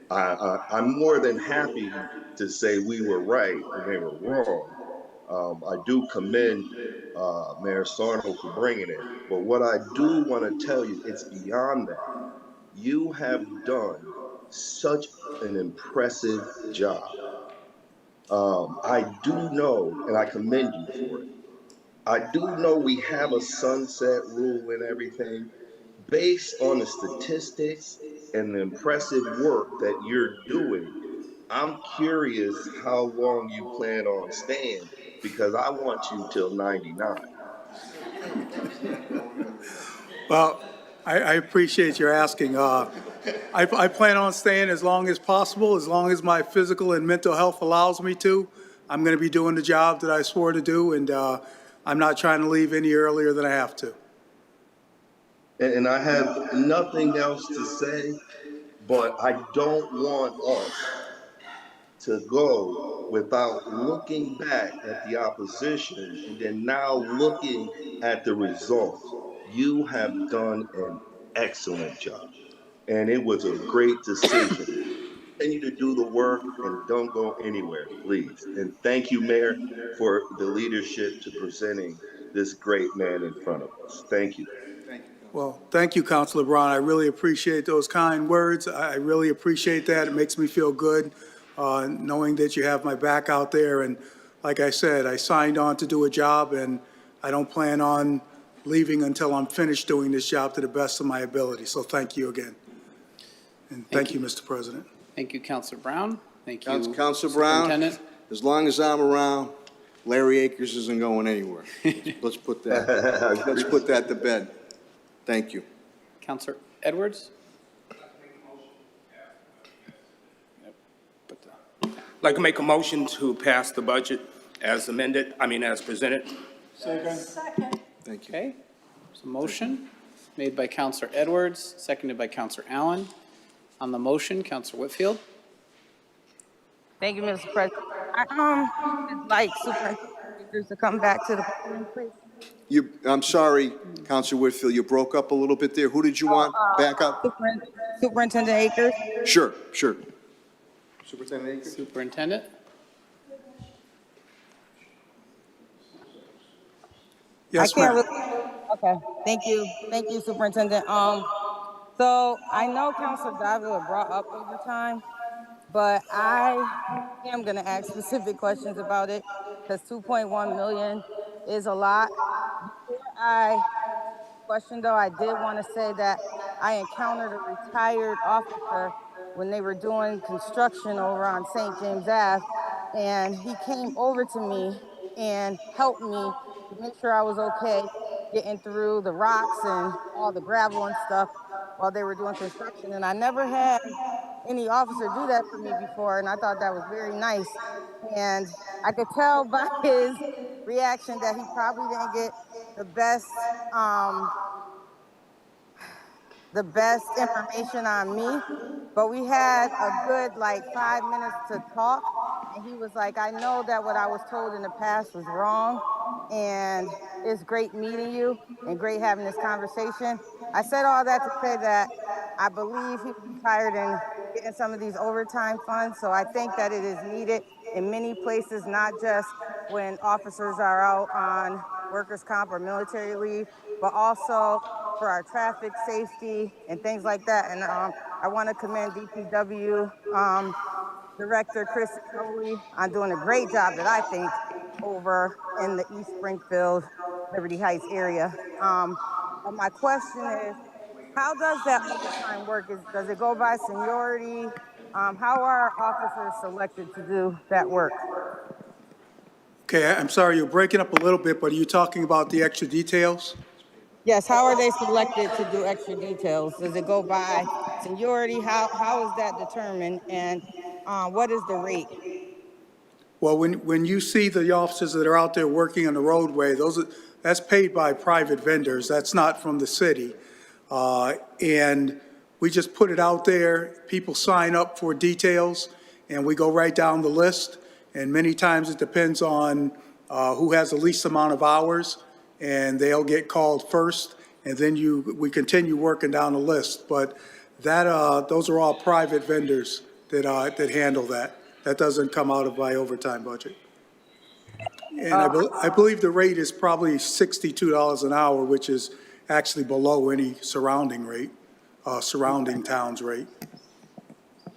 I'm more than happy to say we were right and they were wrong. I do commend Mayor Sarno for bringing it. But what I do want to tell you, it's beyond that. You have done such an impressive job. I do know, and I commend you for it. I do know we have a sunset rule and everything. Based on the statistics and the impressive work that you're doing, I'm curious how long you plan on staying because I want you till 99. Well, I appreciate your asking. I plan on staying as long as possible, as long as my physical and mental health allows me to. I'm going to be doing the job that I swore to do, and I'm not trying to leave any earlier than I have to. And I have nothing else to say, but I don't want us to go without looking back at the opposition and then now looking at the results. You have done an excellent job, and it was a great decision. Continue to do the work and don't go anywhere, please. And thank you, Mayor, for the leadership to presenting this great man in front of us. Thank you. Well, thank you, Councilor Brown. I really appreciate those kind words. I really appreciate that. It makes me feel good knowing that you have my back out there. And like I said, I signed on to do a job, and I don't plan on leaving until I'm finished doing this job to the best of my ability. So thank you again. And thank you, Mr. President. Thank you, Councilor Brown. Thank you, Councilor Brown, Superintendent. as long as I'm around, Larry Akers isn't going anywhere. Let's put that to bed. Thank you. Councilor Edwards? I'd like to make a motion to pass the budget as amended, as presented. Second. Thank you. Okay. There's a motion made by Councilor Edwards, seconded by Councilor Allen. On the motion, Councilor Whitfield. Thank you, Mr. President. I'd like Superintendent to come back to the podium, please. I'm sorry, Councilor Whitfield, you broke up a little bit there. Who did you want back up? Superintendent Akers. Sure. Superintendent Akers? Superintendent? Yes, ma'am. Okay, thank you, Superintendent. So I know Councilor Davila brought up overtime, but I am gonna ask specific questions about it because 2.1 million is a lot. Before I question, though, I did want to say that I encountered a retired officer when they were doing construction over on St. James Ave, and he came over to me and helped me to make sure I was okay getting through the rocks and all the gravel and stuff while they were doing construction. And I never had any officer do that for me before, and I thought that was very nice. And I could tell by his reaction that he probably didn't get the best information on me, but we had a good like 5 minutes to talk, and he was like, I know that what I was told in the past was wrong, and it's great meeting you and great having this conversation. I said all that to say that I believe he was retired and getting some of these overtime funds, so I think that it is needed in many places, not just when officers are out on workers' comp or military leave, but also for our traffic safety and things like that. And I want to commend DPW Director Chris Crowley on doing a great job that I think over in the East Springfield, Liberty Heights area. But my question is, how does that overtime work? Does it go by seniority? How are officers selected to do that work? Okay, I'm sorry, you're breaking up a little bit, but are you talking about the extra details? Yes, how are they selected to do extra details? Does it go by seniority? How is that determined? And what is the rate? Well, when you see the officers that are out there working on the roadway, that's paid by private vendors. That's not from the city. And we just put it out there. People sign up for details, and we go right down the list. And many times it depends on who has the least amount of hours, and they'll get called first, and then we continue working down the list. But those are all private vendors that handle that. That doesn't come out of my overtime budget. And I believe the rate is probably $62 an hour, which is actually below any surrounding town's rate.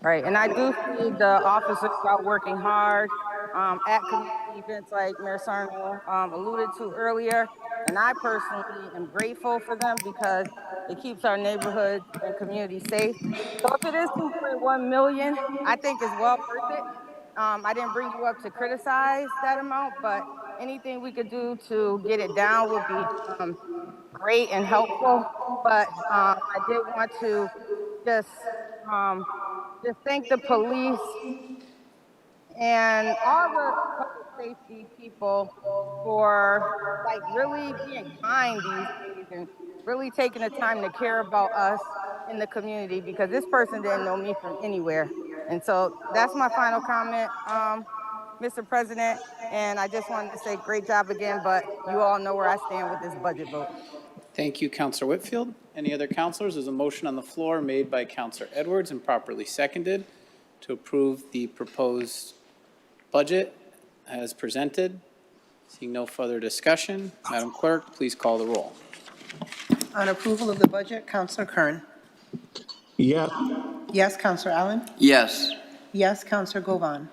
Right, and I do see the officers out working hard at community events like Mayor Sarno alluded to earlier. And I personally am grateful for them because it keeps our neighborhoods and communities safe. So if it is 2.1 million, I think it's well worth it. I didn't bring you up to criticize that amount, but anything we could do to get it down would be great and helpful. But I did want to just thank the police and all the public safety people for like really being kind these days and really taking the time to care about us in the community, because this person didn't know me from anywhere. And so that's my final comment, Mr. President. And I just wanted to say great job again, but you all know where I stand with this budget vote. Thank you, Councilor Whitfield. Any other councilors? There's a motion on the floor made by Councilor Edwards and properly seconded to approve the proposed budget as presented. Seeing no further discussion, Madam Clerk, please call the roll. On approval of the budget, Councilor Kern. Yes. Yes, Councilor Allen. Yes. Yes, Councilor Govan.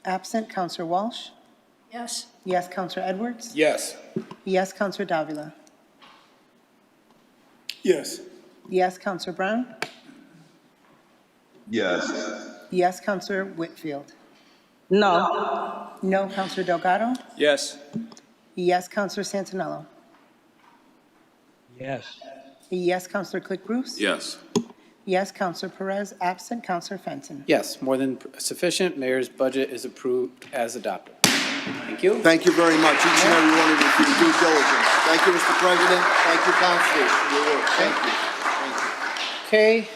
Absent, Councilor Walsh. Yes. Yes, Councilor Edwards. Yes. Yes, Councilor Davila. Yes. Yes, Councilor Brown. Yes. Yes, Councilor Whitfield. No. No, Councilor Delgado. Yes. Yes, Councilor Santinello. Yes. Yes, Councilor Click Bruce. Yes. Yes, Councilor Perez. Absent, Councilor Fenton. Yes, more than sufficient. Mayor's budget is approved as adopted. Thank you. Thank you very much, each and every one of you, for your due diligence. Thank you, Mr. President. Thank you, councilors, for your work. Thank you. Okay,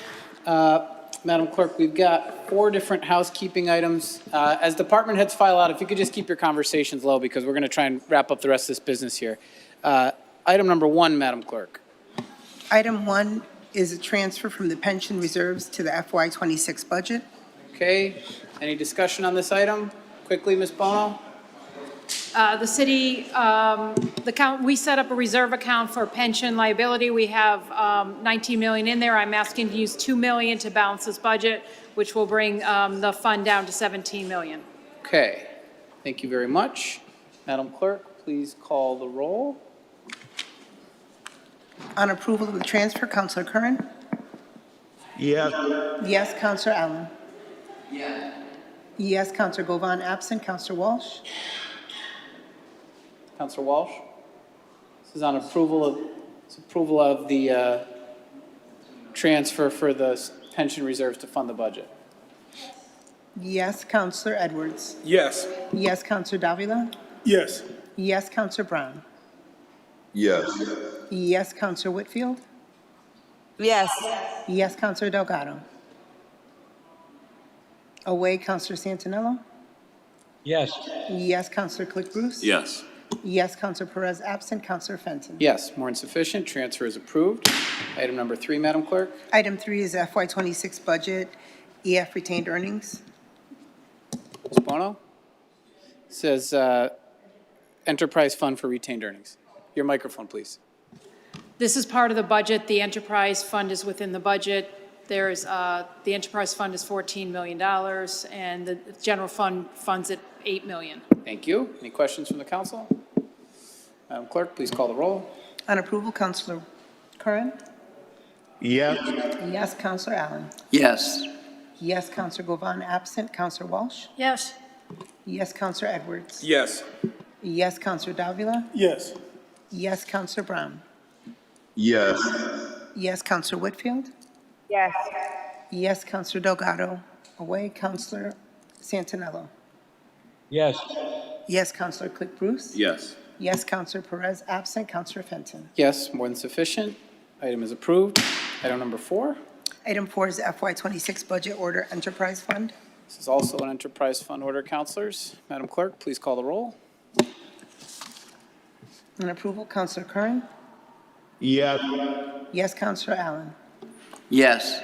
Madam Clerk, we've got 4 different housekeeping items. As department heads file out, if you could just keep your conversations low, because we're going to try and wrap up the rest of this business here. Item number 1, Madam Clerk. Item 1 is a transfer from the pension reserves to the FY26 budget. Okay, any discussion on this item? Quickly, Ms. Bono? The city, we set up a reserve account for pension liability. We have 19 million in there. I'm asking to use 2 million to balance this budget, which will bring the fund down to 17 million. Okay, thank you very much. Madam Clerk, please call the roll. On approval of the transfer, Counselor Curran? Yes. Yes, Counselor Allen? Yes, Counselor Govan, absent. Counselor Walsh? Counselor Walsh? This is on approval of the transfer for the pension reserves to fund the budget. Yes, Counselor Edwards? Yes. Yes, Counselor Davila? Yes. Yes, Counselor Brown? Yes. Yes, Counselor Whitfield? Yes. Yes, Counselor Delgado? Away, Counselor Santinello? Yes. Yes, Counselor Click Bruce? Yes. Yes, Counselor Perez, absent. Counselor Fenton? Yes, more than sufficient. Transfer is approved. Item number 3, Madam Clerk. Item 3 is FY26 budget, EF retained earnings. Ms. Bono? Says enterprise fund for retained earnings. Your microphone, please. This is part of the budget. The enterprise fund is within the budget. There's, the enterprise fund is $14 million, and the general fund funds at $8 million. Thank you. Any questions from the council? Madam Clerk, please call the roll. On approval, Counselor Curran? Yes. Yes, Counselor Allen? Yes. Yes, Counselor Govan, absent. Counselor Walsh? Yes. Yes, Counselor Edwards? Yes. Yes, Counselor Davila? Yes. Yes, Counselor Brown? Yes. Yes, Counselor Whitfield? Yes. Yes, Counselor Delgado? Away, Counselor Santinello? Yes. Yes, Counselor Click Bruce? Yes. Yes, Counselor Perez, absent. Counselor Fenton? Yes, more than sufficient. Item is approved. Item number 4. Item 4 is FY26 budget order enterprise fund. This is also an enterprise fund order, councilors. Madam Clerk, please call the roll. On approval, Counselor Curran? Yes. Yes, Counselor Allen? Yes.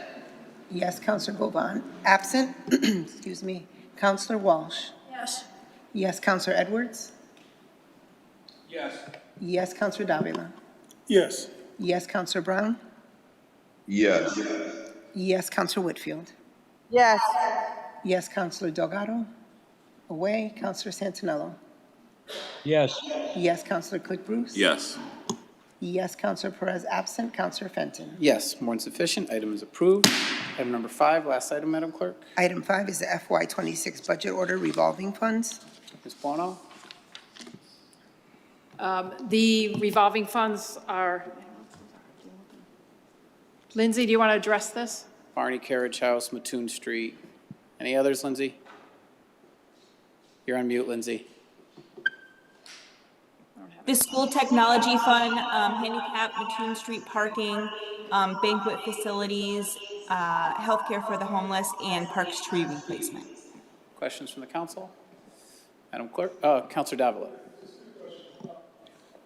Yes, Counselor Govan, absent. Excuse me. Counselor Walsh? Yes. Yes, Counselor Edwards? Yes. Yes, Counselor Davila? Yes. Yes, Counselor Brown? Yes. Yes, Counselor Whitfield? Yes. Yes, Counselor Delgado? Away, Counselor Santinello? Yes. Yes, Counselor Click Bruce? Yes. Yes, Counselor Perez, absent. Counselor Fenton? Yes, more than sufficient. Item is approved. Item number 5, last item, Madam Clerk. Item 5 is the FY26 budget order revolving funds. Ms. Bono? The revolving funds are, Lindsay, do you want to address this? Barney Carriage House, Mattoon Street. Any others, Lindsay? You're on mute, Lindsay. The School Technology Fund, handicap, Mattoon Street parking, banquet facilities, healthcare for the homeless, and parks tree replacement. Questions from the council? Madam Clerk, Councilor Davila.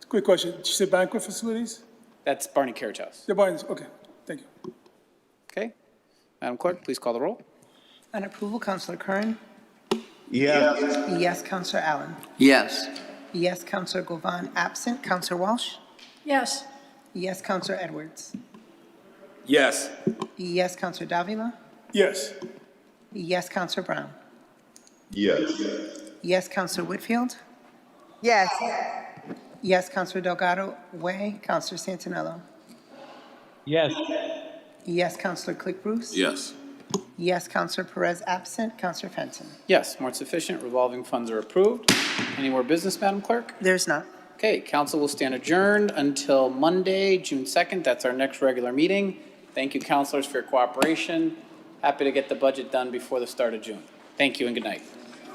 Quick question. Did you say banquet facilities? That's Barney Carriage House. The Barnes, okay, thank you. Okay. Madam Clerk, please call the roll. On approval, Counselor Curran? Yes. Yes, Counselor Allen? Yes. Yes, Counselor Govan, absent. Counselor Walsh? Yes. Yes, Counselor Edwards? Yes. Yes, Counselor Davila? Yes. Yes, Counselor Brown? Yes. Yes, Counselor Whitfield? Yes. Yes, Counselor Delgado? Way. Counselor Santinello? Yes. Yes, Counselor Click Bruce? Yes. Yes, Counselor Perez, absent. Counselor Fenton? Yes, more than sufficient. Revolving funds are approved. Any more business, Madam Clerk? There's none. Okay, council will stand adjourned until Monday, June 2nd. That's our next regular meeting. Thank you, councilors, for your cooperation. Happy to get the budget done before the start of June. Thank you and good night.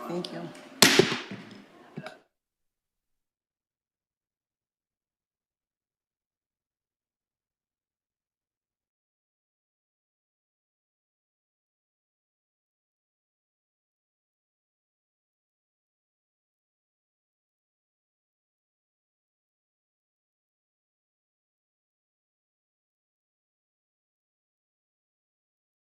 Thank you.